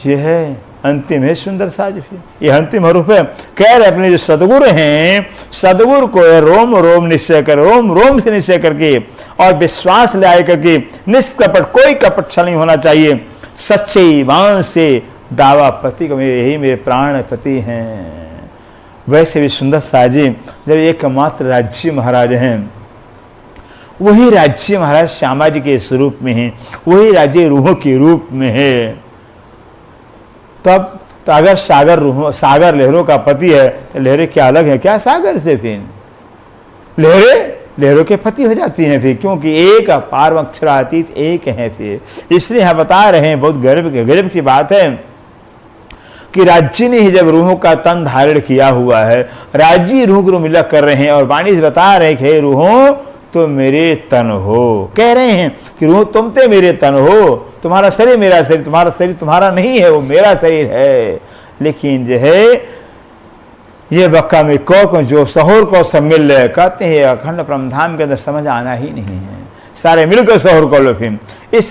यह है अंतिम है सुंदर साज। फिर यह अंतिम हरूफ है। कह रहे अपने जो सदगुरु हैं, सदगुरु को रोम रोम निश्चय कर, रोम रोम से निश्चय करके और विश्वास लाए करके निष्कपट, कोई कपट नहीं होना चाहिए, सच्चे ईमान से दावा पति को यही मेरे प्राण पति हैं। वैसे भी सुंदर साजी जब एकमात्र राज्य महाराज हैं, वही राज्य महाराज श्यामा जी के स्वरूप में है, वही राज्य रूहों के रूप में है। तब तो अगर सागर लहरों का पति है तो लहरें क्या अलग है क्या सागर से? फिर लहरों के पति हो जाती हैं फिर, क्योंकि एक अपार अक्षरातीत एक है। फिर इसलिए हम बता रहे हैं, बहुत गर्व की बात है कि राज्य ने ही जब रूहों का तन धारण किया हुआ है, राज्य रूह को मिला कर रहे हैं और वाणी से बता रहे हैं कि हे रूहों तो मेरे तन हो। कह रहे हैं कि रूह तुम ते मेरे तन हो, तुम्हारा शरीर मेरा शरीर, तुम्हारा शरीर तुम्हारा नहीं है, वो मेरा शरीर है। लेकिन जो है ये बक्का में को जो शहर को सब मिल रहे कहते हैं अखंड परमधाम के अंदर समझ आना ही नहीं है, सारे मिलकर शहर को लो। फिर इस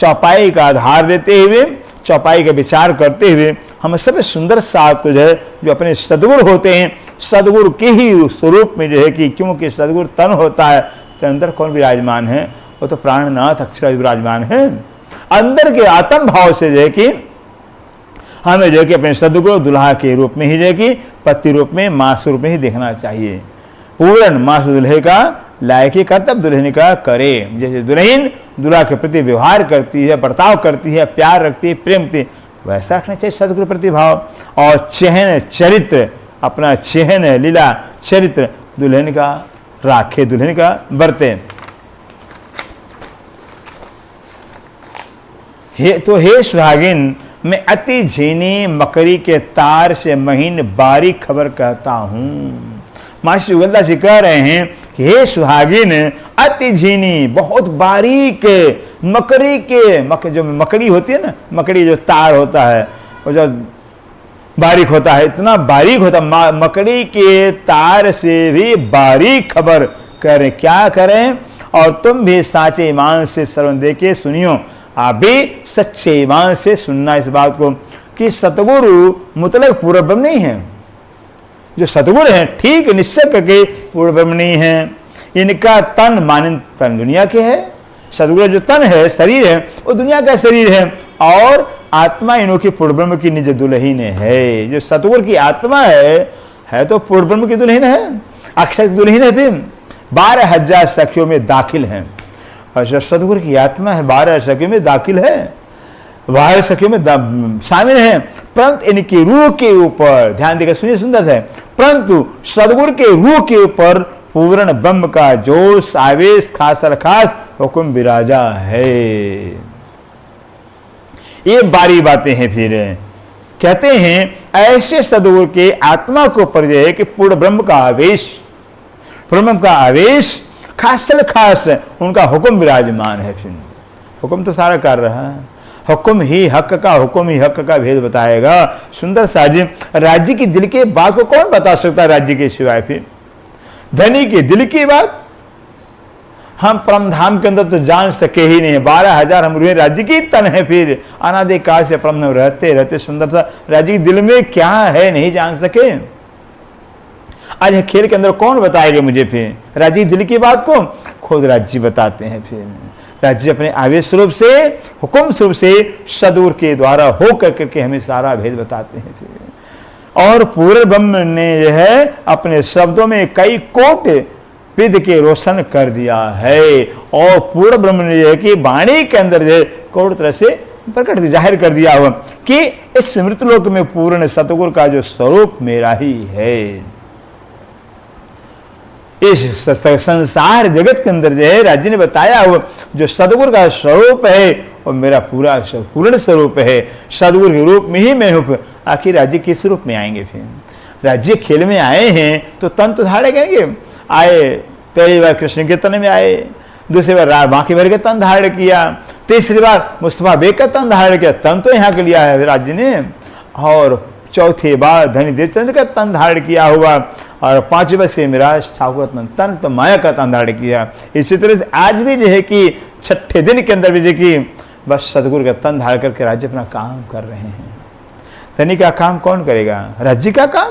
चौपाई का आधार देते हुए, चौपाई का विचार करते हुए हम सब सुंदर साथ जो है जो अपने सदगुरु होते हैं, सदगुरु के ही स्वरूप में जो है कि क्योंकि सदगुरु तन होता है तो अंदर कौन विराजमान है? वो तो प्राणनाथ अक्षर विराजमान है। अंदर के आत्म भाव से जो है कि हमें जो है कि अपने सदगुरु दुल्हा के रूप में ही जो है कि पति रूप में मां स्वरूप में ही देखना चाहिए। पूर्ण मां दुल्हे का लायकी कर्तव्य दुल्हन का करे। जैसे दुल्हन दूल्हा के प्रति व्यवहार करती है, बर्ताव करती है, प्यार रखती है, प्रेम करती है, वैसा रखना चाहिए सदगुरु प्रतिभाव। और चहन चरित्र, अपना चहन लीला चरित्र दुल्हन का राखे, दुल्हन का बरते। हे सुहागिन, मैं अति झीनी मकड़ी के तार से महीन बारीक खबर कहता हूँ। मास्टर युगलदा जी कह रहे हैं कि हे सुहागिन, अति झीनी बहुत बारीक मकड़ी के जो मकड़ी होती है ना, मकड़ी जो तार होता है वो जो बारीक होता है, इतना बारीक होता है, मकड़ी के तार से भी बारीक खबर करें। क्या करें? और तुम भी साचे ईमान से श्रवण दे के सुनियो। आप भी सच्चे ईमान से सुनना इस बात को कि सतगुरु मतलब पूर्ण ब्रह्म नहीं है। जो सतगुरु हैं ठीक निश्चय करके पूर्ण ब्रह्म नहीं है। इनका तन मानिन तन दुनिया के है, सतगुरु जो तन है शरीर है वो दुनिया का शरीर है, और आत्मा इन्हों की पूर्ण ब्रह्म की निज दुल्हन है। जो सतगुरु की आत्मा है तो पूर्ण ब्रह्म की दुल्हन है, अक्षय की दुल्हन है। फिर 12,000 सखियों में दाखिल है, और जो सतगुरु की आत्मा है 12 सखियों में दाखिल है, 12 सखियों में शामिल है। परंतु इनकी रूह के ऊपर ध्यान देकर सुनिए सुंदर है, परंतु सदगुरु के रूह के ऊपर पूर्ण ब्रह्म का जोश आवेश खास हुक्म विराजा है। ये बारी बातें हैं। फिर कहते हैं ऐसे सदगुरु के आत्मा को परिचय है कि पूर्ण ब्रह्म का आवेश, ब्रह्म का आवेश खास उनका हुक्म विराजमान है। फिर हुक्म तो सारा कर रहा है, हुक्म ही हक का भेद बताएगा। सुंदर साजिम राज्य की दिल के बात को कौन बता सकता है राज्य के सिवाय? फिर धनी के दिल की बात हम परमधाम के अंदर तो जान सके ही नहीं। 12,000 हम रूहें राज्य की तन है। फिर अनादि काल से परम रहते सुंदर सा राज्य के दिल में क्या है नहीं जान सके। आज खेल के अंदर कौन बताएगा मुझे? फिर राज्य दिल की बात को खुद राज्य बताते हैं। फिर राज्य अपने आवेश स्वरूप से, हुक्म स्वरूप से सदगुरु के द्वारा हो करके हमें सारा भेद बताते हैं। फिर और पूर्ण ब्रह्म ने जो है अपने शब्दों में कई कोट विद के रोशन कर दिया है। और पूर्ण ब्रह्म ने जो है कि वाणी के अंदर जो कोट तरह से प्रकट जाहिर कर दिया हुआ कि इस मृतलोक में पूर्ण सतगुरु का जो स्वरूप मेरा ही है। इस संसार जगत के अंदर जो है राज्य ने बताया हुआ जो सदगुरु का स्वरूप है और मेरा पूरा पूर्ण स्वरूप है, सदगुरु के रूप में ही मैं हूं। आखिर राज्य किस रूप में आएंगे? फिर राज्य खेल में आए हैं तो तन तो धारे करेंगे। आए पहली बार कृष्ण कीर्तन में आए, दूसरी बार बाकी भर के तन धारण किया, तीसरी बार मुस्तफा बेग का तन धारण किया, तन तो यहाँ के लिया है राज्य ने, और चौथी बार धनी देवचंद्र का तन धारण किया हुआ, और पांचवी बार से मेरा ठाकुर तन तो माया का तन धारण किया। इसी तरह से आज भी जो है कि छठे दिन के अंदर भी जो कि बस सदगुरु का तन धारण करके राज्य अपना काम कर रहे हैं। धनी का काम कौन करेगा? राज्य का काम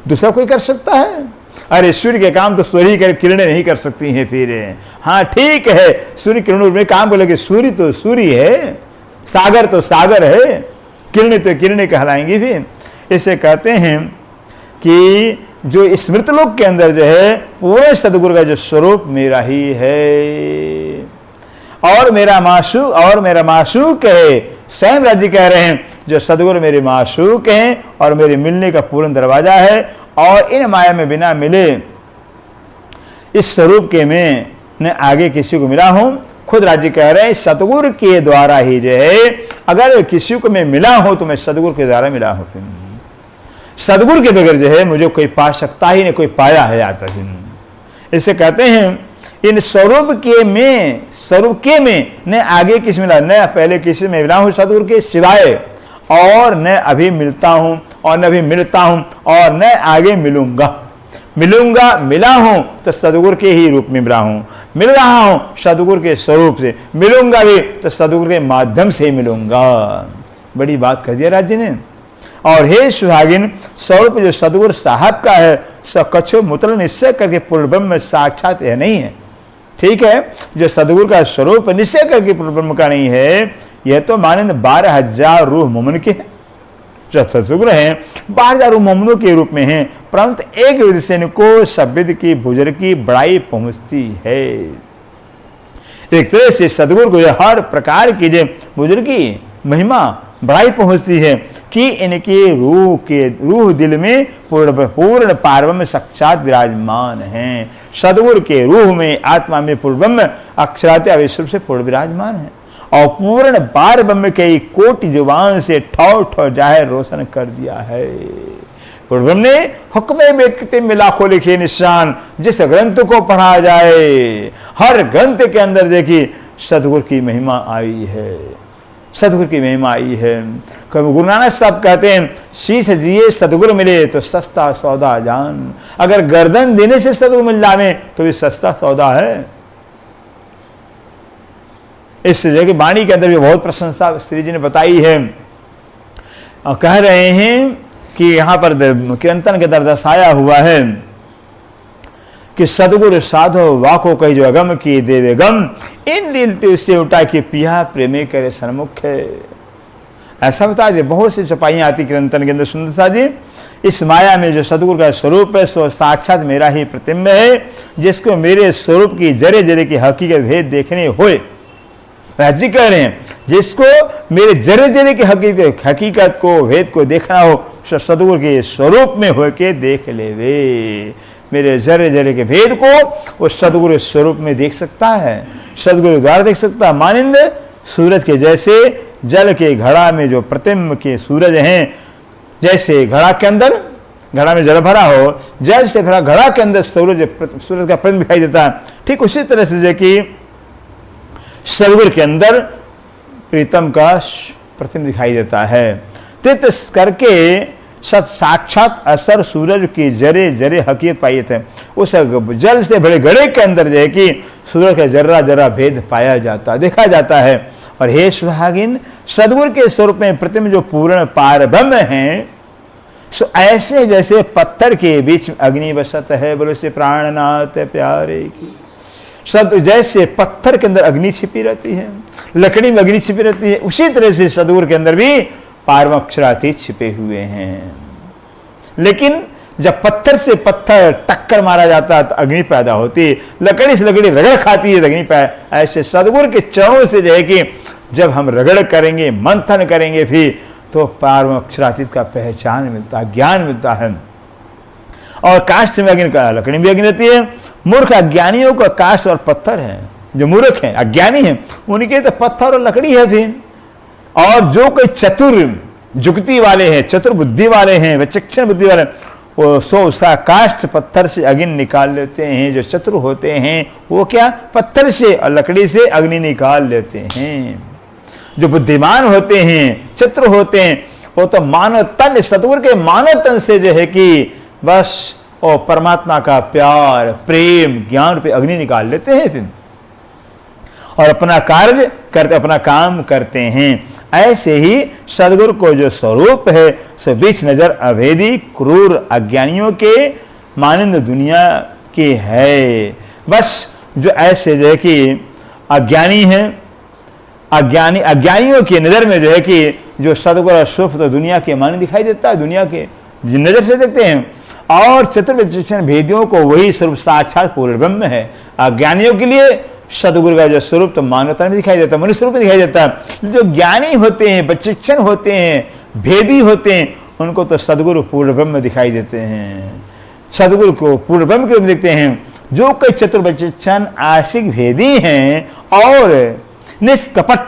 दूसरा कोई कर सकता है? अरे सूर्य के काम तो सूर्य की किरणें नहीं कर सकती हैं। फिर हाँ ठीक है, सूर्य किरणों में काम बोलेगे, सूर्य तो सूर्य है, सागर तो सागर है, किरणें तो किरणें कहलाएंगी। फिर इसे कहते हैं कि जो इस मृतलोक के अंदर जो है पूरे सदगुरु का जो स्वरूप मेरा ही है और मेरा माशूक है। स्वयं राज्य कह रहे हैं जो सदगुरु मेरे माशूक हैं और मेरे मिलने का पूर्ण दरवाजा है, और इन माया में बिना मिले इस स्वरूप के मैं न आगे किसी को मिला हूं। खुद राज्य कह रहे हैं सतगुरु के द्वारा ही जो है, अगर किसी को मैं मिला हूं तो मैं सदगुरु के द्वारा मिला हूं। सदगुरु के बगैर जो है मुझे कोई पा सकता ही नहीं, कोई पाया है आज तक। इसे कहते हैं इन स्वरूप के में न आगे किसी मिला, न पहले किसी में मिला हूं सदगुरु के सिवाय, और न अभी मिलता हूं और न अभी मिलता हूं और न आगे मिलूंगा। मिला हूं तो सदगुरु के ही रूप में मिला हूं, मिल रहा हूं सदगुरु के स्वरूप से, मिलूंगा भी तो सदगुरु के माध्यम से ही मिलूंगा। बड़ी बात कह दिया राज्य ने। और हे सुहागिन, स्वरूप जो सदगुरु साहब का है सब कछो मुतल निश्चय करके पूर्ण ब्रह्म साक्षात यह नहीं है। ठीक है, जो सदगुरु का स्वरूप निश्चय करके पूर्ण ब्रह्म का नहीं है, यह तो मानंद 12,000 रूह मोमन के हैं। जो सदगुरु हैं 12,000 रूह मोमनों के रूप में हैं, परंतु एक विधि से इनको शब्द की बुजुर्ग की बड़ाई पहुंचती है। एक तरह से सदगुरु को हर प्रकार की जो बुजुर्ग की महिमा बड़ाई पहुंचती है कि इनके रूह दिल में पूर्ण पारब्रह्म साक्षात विराजमान हैं। सदगुरु के रूह में आत्मा में पूर्ण ब्रह्म अक्षराते अविश्व से पूर्ण विराजमान है, और पूर्ण पार ब्रह्म के कोटि जुबान से ठौ जाहिर रोशन कर दिया है। पूर्ण ब्रह्म ने हुक्म व्यक्ति में लाखों लिखे निशान, जिस ग्रंथ को पढ़ा जाए हर ग्रंथ के अंदर देखिए सदगुरु की महिमा आई है, सदगुरु की महिमा आई है। कभी गुरु नानक साहब कहते हैं शीश दिए सदगुरु मिले तो सस्ता सौदा जान। अगर गर्दन देने से सदगुरु मिल जाए तो भी सस्ता सौदा है। इस जगह वाणी के अंदर भी बहुत प्रशंसा श्री जी ने बताई है, और कह रहे हैं कि यहाँ पर कीर्तन के दर दर्शाया हुआ है कि सदगुरु साधो वाको कही जो अगम की देवे गम, इन दिल से उठा के पिया प्रेमे करे सन्मुख है। ऐसा बता दे, बहुत सी चपाइयाँ आती कीर्तन के अंदर। सुंदरता जी, इस माया में जो सदगुरु का स्वरूप है सो साक्षात मेरा ही प्रतिबिंब है, जिसको मेरे स्वरूप की जरे जरे की हकीकत भेद देखने होए। राज्य कह रहे हैं जिसको मेरे जरे जरे की हकीकत को भेद को देखना हो, सदगुरु के स्वरूप में होके देख ले वे। मेरे जरे जरे के भेद को वो सदगुरु स्वरूप में देख सकता है, सदगुरु द्वारा देख सकता है। मानिंद सूरज के जैसे जल के घड़ा में जो प्रतिबिंब के सूरज हैं, जैसे घड़ा के अंदर घड़ा में जल भरा हो, जल से भरा घड़ा के अंदर सूरज का प्रतिबिंब दिखाई देता है। ठीक उसी तरह से जो कि सदगुरु के अंदर प्रीतम का प्रतिबिंब दिखाई देता है। तित करके साक्षात असर सूरज की जरे जरे हकीकत पाई थे। उस जल से भरे घड़े के अंदर जो है कि सूरज का जर्रा जर्रा भेद पाया जाता, देखा जाता है। और हे सुहागिन, सदगुरु के स्वरूप में प्रतिबिंब जो पूर्ण पार ब्रह्म है, सो ऐसे जैसे पत्थर के बीच में अग्नि बसत है, बोलो से प्राणनाथ प्यारे की। सद जैसे पत्थर के अंदर अग्नि छिपी रहती है, लकड़ी में अग्नि छिपी रहती है, उसी तरह से सदगुरु के अंदर भी पारमाक्षरातीत छिपे हुए हैं। लेकिन जब पत्थर से पत्थर टक्कर मारा जाता है तो अग्नि पैदा होती है, लकड़ी से लकड़ी रगड़ खाती है तो अग्नि पैदा। ऐसे सदगुरु के चरणों से जो है कि जब हम रगड़ करेंगे, मंथन करेंगे, फिर तो पारमाक्षरातीत का पहचान मिलता है, ज्ञान मिलता है। और काष्ठ में अग्नि का, लकड़ी में अग्नि रहती है। मूर्ख अज्ञानियों का काष्ठ और पत्थर है, जो मूर्ख हैं, अज्ञानी हैं, उनके तो पत्थर और लकड़ी है फिर। और जो कोई चतुर जुक्ति वाले हैं, चतुर बुद्धि वाले हैं, विचक्षण बुद्धि वाले, वो सो उसका काष्ठ पत्थर से अग्नि निकाल लेते हैं। जो चतुर होते हैं वो क्या, पत्थर से और लकड़ी से अग्नि निकाल लेते हैं। जो बुद्धिमान होते हैं, चतुर होते हैं, वो तो मानव तन, सतगुरु के मानव तन से जो है कि बस और परमात्मा का प्यार, प्रेम, ज्ञान पे अग्नि निकाल लेते हैं फिर, और अपना कार्य करते, अपना काम करते हैं। ऐसे ही सदगुरु को जो स्वरूप है सो बीच नजर अभेदी क्रूर अज्ञानियों के मानंद दुनिया की है। बस जो ऐसे जो है कि अज्ञानी हैं, अज्ञानियों की नजर में जो है कि जो सदगुरु स्वरूप तो दुनिया के मानंद दिखाई देता है, दुनिया के नजर से देखते हैं। और चतुर्विचक्षण भेदियों को वही स्वरूप साक्षात पूर्ण ब्रह्म है। अज्ञानियों के लिए सदगुरु का जो स्वरूप तो मानवता में दिखाई देता है, मनुष्य रूप में दिखाई देता है। जो ज्ञानी होते हैं, विचक्षण होते हैं, भेदी होते हैं, उनको तो सदगुरु पूर्ण ब्रह्म दिखाई देते हैं, सदगुरु को पूर्ण ब्रह्म के रूप में देखते हैं। जो कई चतुर विचक्षण आशिक भेदी हैं और निष्कपट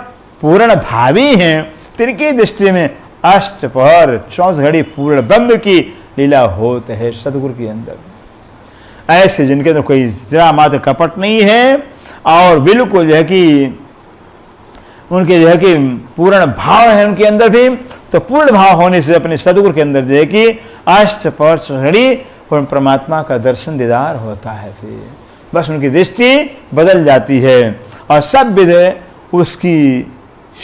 पूर्ण भावी हैं, तिनकी दृष्टि में अष्टपहर 24 घड़ी पूर्ण ब्रह्म की लीला होत है सदगुरु के अंदर। ऐसे जिनके अंदर कोई जरा मात्र कपट नहीं है और बिल्कुल जो है कि उनके जो है कि पूर्ण भाव है उनके अंदर भी, तो पूर्ण भाव होने से अपने सदगुरु के अंदर जो है कि अष्टपहर घड़ी परमात्मा का दर्शन दीदार होता है। फिर बस उनकी दृष्टि बदल जाती है और सब विधि उसकी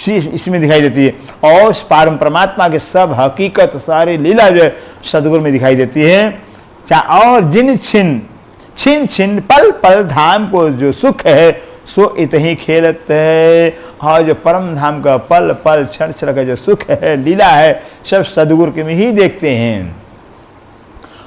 इसमें दिखाई देती है। और पारम परमात्मा के सब हकीकत, सारी लीला जो है सदगुरु में दिखाई देती है। और जिन छिन छिन पल पल धाम को जो सुख है सो इत ही खेलत है। और जो परम धाम का पल पल क्षण क्षण का जो सुख है, लीला है, सब सदगुरु के में ही देखते हैं।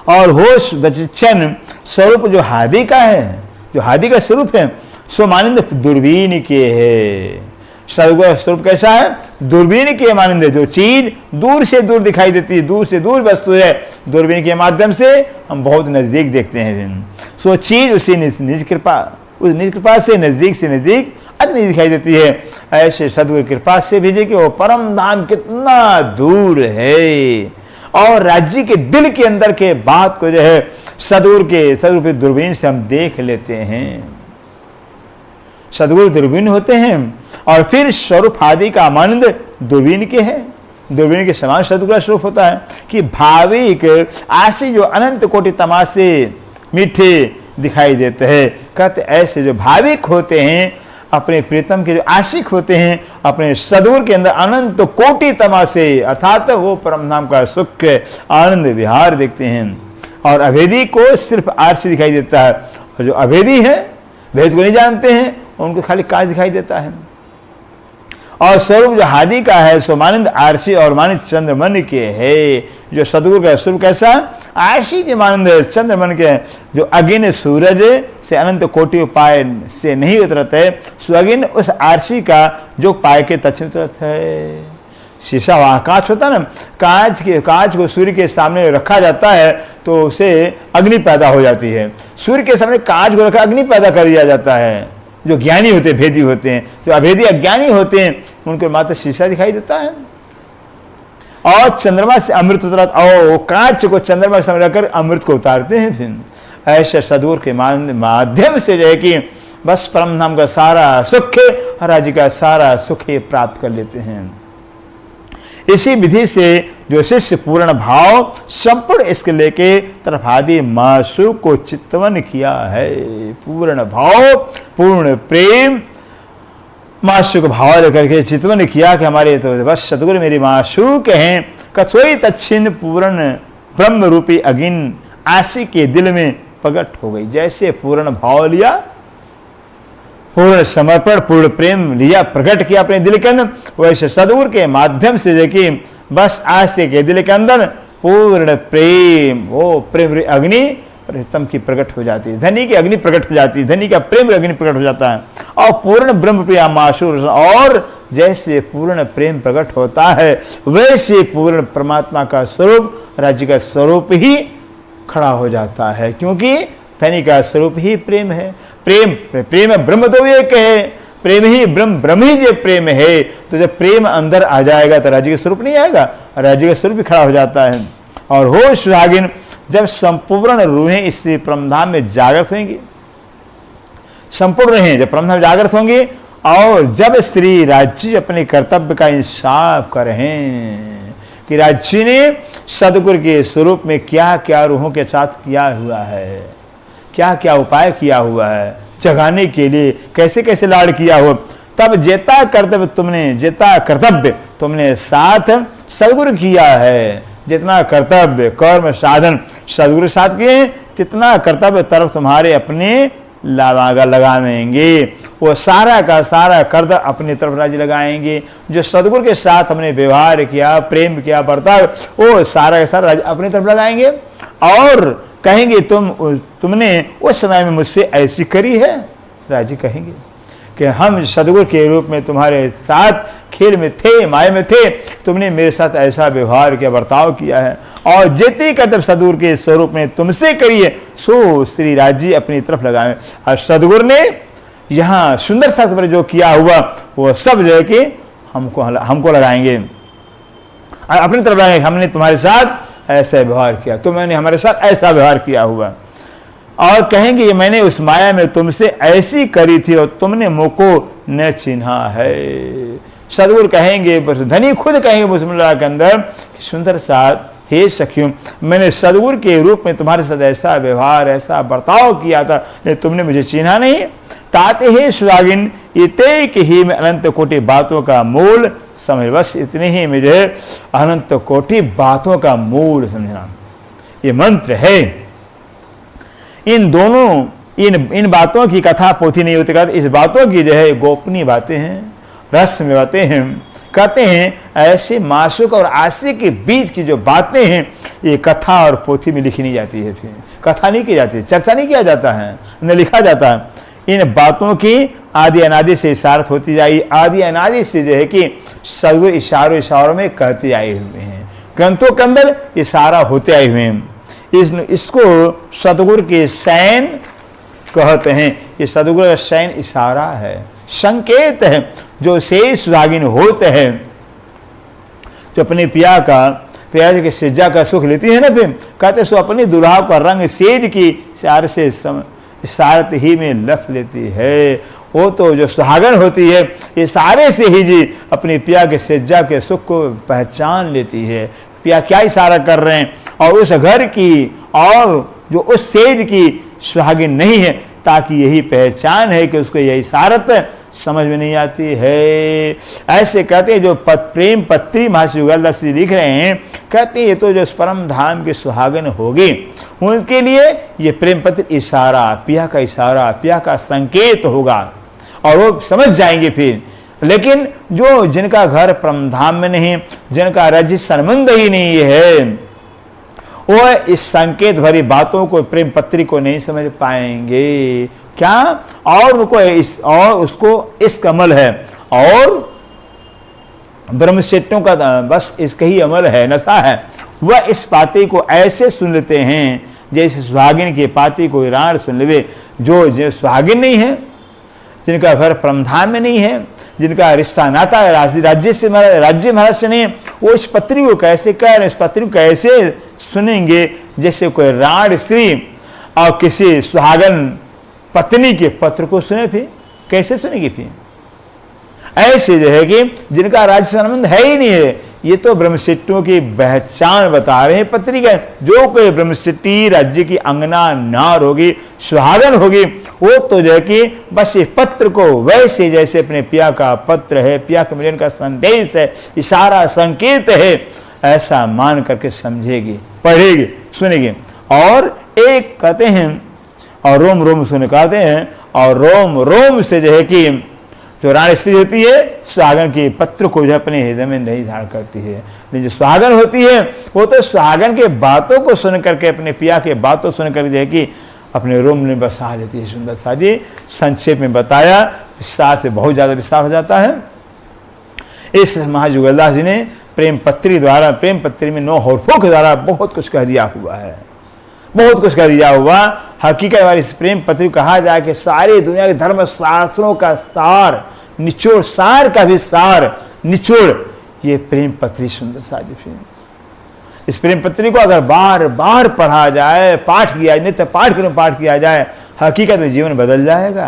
और होश विचक्षण स्वरूप जो हादि का है, जो हादि का स्वरूप है, सो मानंद दूरबीन के है। सदगुरु स्वरूप कैसा है, दूरबीन के मानंद, जो चीज दूर से दूर दिखाई देती है, दूर से दूर वस्तु है, दूरबीन के माध्यम से हम बहुत नजदीक देखते हैं। सो चीज उसी निज कृपा, उस निज कृपा से नजदीक अतनी दिखाई देती है। ऐसे सदगुरु कृपा से भी देखिए वो परम धाम कितना दूर है। और राज्य के दिल के अंदर के बात को जो है सदगुरु के दूरबीन से हम देख लेते हैं। सदगुरु दूरबीन होते हैं और फिर स्वरूप आदि का आनंद दूरबीन के है। दूरबीन के समान सदगुरु का स्वरूप होता है कि भाविक ऐसे जो अनंत कोटि तमाशे मीठे दिखाई देते हैं। कहते ऐसे जो भाविक होते हैं, अपने प्रीतम के जो आशिक होते हैं, अपने सदगुरु के अंदर अनंत कोटि तमाशे अर्थात वो परम धाम का सुख आनंद विहार देखते हैं। और अभेदी को सिर्फ आरसी दिखाई देता है, और जो अभेदी है, भेद को नहीं जानते हैं, उनको खाली काज दिखाई देता है। और स्वरूप जो हादि का है सो मानंद आरसी और मानंद चंद्रमन के है। जो सदगुरु का स्वरूप कैसा, आरसी के मानंद चंद्रमन के, जो अगिन सूरज से अनंत कोटि उपाय से नहीं उतरत है, सो अगिन उस आरसी का जो पाए के तत्व उतरत है। शीशा वहाँ कांच होता है ना, कांच को सूर्य के सामने रखा जाता है तो उसे अग्नि पैदा हो जाती है। सूर्य के सामने कांच को रखा अग्नि पैदा कर दिया जाता है। जो ज्ञानी होते हैं, भेदी होते हैं, जो अभेदी अज्ञानी होते हैं, उनको मात्र शीशा दिखाई देता है। और चंद्रमा से अमृत उतरत, और कांच को चंद्रमा से रखकर अमृत को उतारते हैं। फिर ऐसे सदगुरु के माध्यम से जो है कि बस परम धाम का सारा सुख, राज्य का सारा सुख प्राप्त कर लेते हैं। इसी विधि से जो शिष्य पूर्ण भाव संपूर्ण इसके लेके तरफ आदि मासु को चितवन किया है। पूर्ण भाव, पूर्ण प्रेम, मासु को भाव लेकर के चितवन किया कि हमारे तो बस सदगुरु मेरी मासु के हैं। कथोई तच्छिन्न पूर्ण ब्रह्म रूपी अग्नि आशिक के दिल में प्रकट हो गई। जैसे पूर्ण भाव लिया, पूर्ण समर्पण, पूर्ण प्रेम लिया, प्रकट किया अपने दिल के अंदर, वैसे सदगुरु के माध्यम से देखिए बस आशिक के दिल के अंदर पूर्ण प्रेम, वो प्रेम अग्नि प्रीतम की प्रकट हो जाती है, धनी की अग्नि प्रकट हो जाती है, धनी का प्रेम अग्नि प्रकट हो जाता है। और पूर्ण ब्रह्म प्रिया माशूर, और जैसे पूर्ण प्रेम प्रकट होता है वैसे पूर्ण परमात्मा का स्वरूप, राज्य का स्वरूप ही खड़ा हो जाता है, क्योंकि धनी का स्वरूप ही प्रेम है। प्रेम प्रेम ब्रह्म तो एक है, प्रेम ही ब्रह्म, ब्रह्म ही जो प्रेम है। तो जब प्रेम अंदर आ जाएगा तो राज्य का स्वरूप नहीं आएगा, राज्य का स्वरूप भी खड़ा हो जाता है। और हो सुहागिन जब संपूर्ण रूहें इस परमधाम में जागृत होंगी, संपूर्ण रहें जब परमधाम जागृत होंगी, और जब स्त्री राज्य अपने कर्तव्य का इंसाफ करें कि राज्य ने सदगुरु के स्वरूप में क्या क्या रूहों के साथ किया हुआ है, क्या क्या उपाय किया हुआ है जगाने के लिए, कैसे कैसे लाड़ किया हो, तब जेता कर्तव्य तुमने साथ सदगुरु किया है। जितना कर्तव्य कर्म साधन सदगुरु साथ किए, तितना कर्तव्य तरफ तुम्हारे अपने लगाएंगे, वो सारा का सारा कर्तव्य अपनी तरफ राज्य लगाएंगे। जो सदगुरु के साथ हमने व्यवहार किया, प्रेम किया, बर्ताव, वो सारा का सारा राज्य अपनी तरफ लगाएंगे और कहेंगे तुमने उस समय में मुझसे ऐसी करी है। राज्य कहेंगे कि हम सदगुरु के रूप में तुम्हारे साथ खेल में थे, माया में थे, तुमने मेरे साथ ऐसा व्यवहार किया, बर्ताव किया है, और जितनी कदर सदगुरु के स्वरूप में तुमसे करिए सो श्री राज्य अपनी तरफ लगाए। और सदगुरु ने यहाँ सुंदर साथ पर जो किया हुआ वो सब जो है कि हमको लगाएंगे, अपनी तरफ लगाएंगे। हमने तुम्हारे साथ ऐसा व्यवहार किया, तुमने हमारे साथ ऐसा व्यवहार किया हुआ, और कहेंगे ये मैंने उस माया में तुमसे ऐसी करी थी और तुमने मुझको न चिन्हा है। सदगुरु कहेंगे, धनी खुद कहेंगे मुस्लिम के अंदर, सुंदर साथ हे सखियों, मैंने सदगुरु के रूप में तुम्हारे साथ ऐसा व्यवहार, ऐसा बर्ताव किया था, तुमने मुझे चिन्हा नहीं। ताते हे सुहागिन इते ही में अनंत कोटि बातों का मूल समझ, बस इतने ही में जो है अनंत कोटि बातों का मूल समझना, ये मंत्र है। इन दोनों इन बातों की कथा पोथी नहीं होती, इस बातों की जो है गोपनीय बातें हैं, रहस्यमय बातें हैं। कहते हैं ऐसे मासूक और आशिक के बीच की जो बातें हैं ये कथा और पोथी में लिखी नहीं जाती है, फिर कथा नहीं की जाती, चर्चा नहीं किया जाता है, न लिखा जाता है। इन बातों की आदि अनादि से इशारत होती जाएगी, आदि अनादि से जो है कि सदगुरु इशारों में कहते आए हुए हैं, ग्रंथों के अंदर इशारा होते आए हुए हैं। इसको सदगुरु के शयन कहते हैं। ये सदगुरु का शयन इशारा है, संकेत है। जो शेष सुहागिन होते हैं, जो अपने पिया के सिज्जा का सुख लेती है ना, फिर कहते सो अपनी दुल्हा का रंग सेज की सार से इशारत ही में लख लेती है। वो तो जो सुहागन होती है इशारे से ही जी अपने पिया के सिज्जा के सुख को पहचान लेती है, पिया क्या इशारा कर रहे हैं, और उस घर की और जो उस सेज की सुहागिन नहीं है, ताकि यही पहचान है कि उसको यह इशारत समझ में नहीं आती है। ऐसे कहते हैं जो प्रेम पत्री महर्षि युगलदास जी लिख रहे हैं, कहते हैं ये तो जो परम धाम के सुहागन होगी उनके लिए ये प्रेम पत्र इशारा, पिया का इशारा, पिया का संकेत होगा और वो समझ जाएंगे फिर। लेकिन जो जिनका घर परम धाम में नहीं, जिनका राज्य संबंध ही नहीं है, वो इस संकेत भरी बातों को, प्रेम पत्री को नहीं समझ पाएंगे। क्या और उसको इस अमल है, और ब्रह्मशिष्टों का बस इसका ही अमल है, नशा है। वह इस पाती को ऐसे सुन लेते हैं जैसे सुहागिन की पाती को राण सुन ले। जो सुहागिन नहीं है, जिनका घर परमधाम में नहीं है, जिनका रिश्ता नाता राज्य महाराज से नहीं है, वो इस पत्री को कैसे कह रहे, इस पत्री को कैसे सुनेंगे जैसे कोई राण स्त्री और किसी सुहागन पत्नी के पत्र को सुने, फिर कैसे सुनेगी फिर। ऐसे जो है कि जिनका राज्य संबंध है ही नहीं है, ये तो ब्रह्मशिष्टों की पहचान बता रहे हैं पत्रिका। जो कोई ब्रह्मशिष्टी राज्य की अंगना नार होगी, सुहागन होगी, वो तो जो है कि बस इस पत्र को वैसे जैसे अपने पिया का पत्र है, पिया के मिलन का संदेश है, इशारा संकेत है, ऐसा मान करके समझेगी, पढ़ेगी, सुनेगी। और एक कहते हैं और रोम रोम से निकालते हैं, और रोम रोम से जो है कि जो रानी स्त्री होती है सुहागन के पत्र को जो अपने हृदय में नहीं धारण करती है, लेकिन जो सुहागन होती है वो तो सुहागन के बातों को सुन करके, अपने पिया के बातों सुन करके जो है कि अपने रोम में बसा लेती है। सुंदर सा जी संक्षेप में बताया, विस्तार से बहुत ज़्यादा विस्तार हो जाता है। इस महाजुगलदास जी ने प्रेम पत्री द्वारा, प्रेम पत्री में 9 हरफों के द्वारा बहुत कुछ कह दिया हुआ है, बहुत कुछ कह दिया हुआ। हकीकत वाली इस प्रेम पत्री कहा जाए कि सारी दुनिया के धर्म शास्त्रों का सार निचोड़, सार का भी सार निचोड़ ये प्रेम पत्री सुंदर सा जी। इस प्रेम पत्री को अगर बार बार पढ़ा जाए, पाठ किया, नित्य पाठ के पाठ किया जाए, हकीकत में जीवन बदल जाएगा।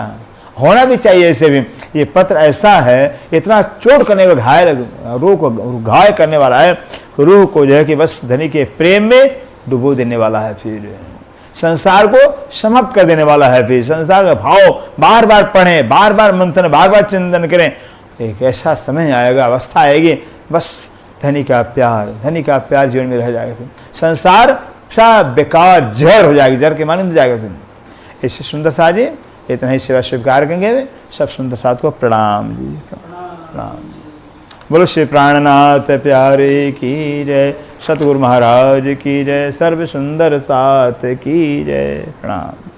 होना भी चाहिए ऐसे भी। ये पत्र ऐसा है, इतना चोट करने वाला, घायल रूह को घायल करने वाला है, रूह को जो है कि बस धनी के प्रेम में डुबो देने वाला है, फिर संसार को समाप्त कर देने वाला है। फिर संसार का भाव बार बार पढ़ें, बार बार मंथन, बार बार चिंतन करें। एक ऐसा समय आएगा, अवस्था आएगी, बस धनी का प्यार, धनी का प्यार जीवन में रह जाएगा। फिर संसार सब बेकार जहर हो जाएगी, जहर के माने में जाएगा। फिर इससे सुंदर सा जी इतना ही सेवा स्वीकार करेंगे। सब सुंदर साथ को प्रणाम जी, प्रणाम। बोलो श्री प्राणनाथ प्यारे की जय, सतगुरु महाराज की जय, सर्व सुंदर साथ की जय, प्रणाम।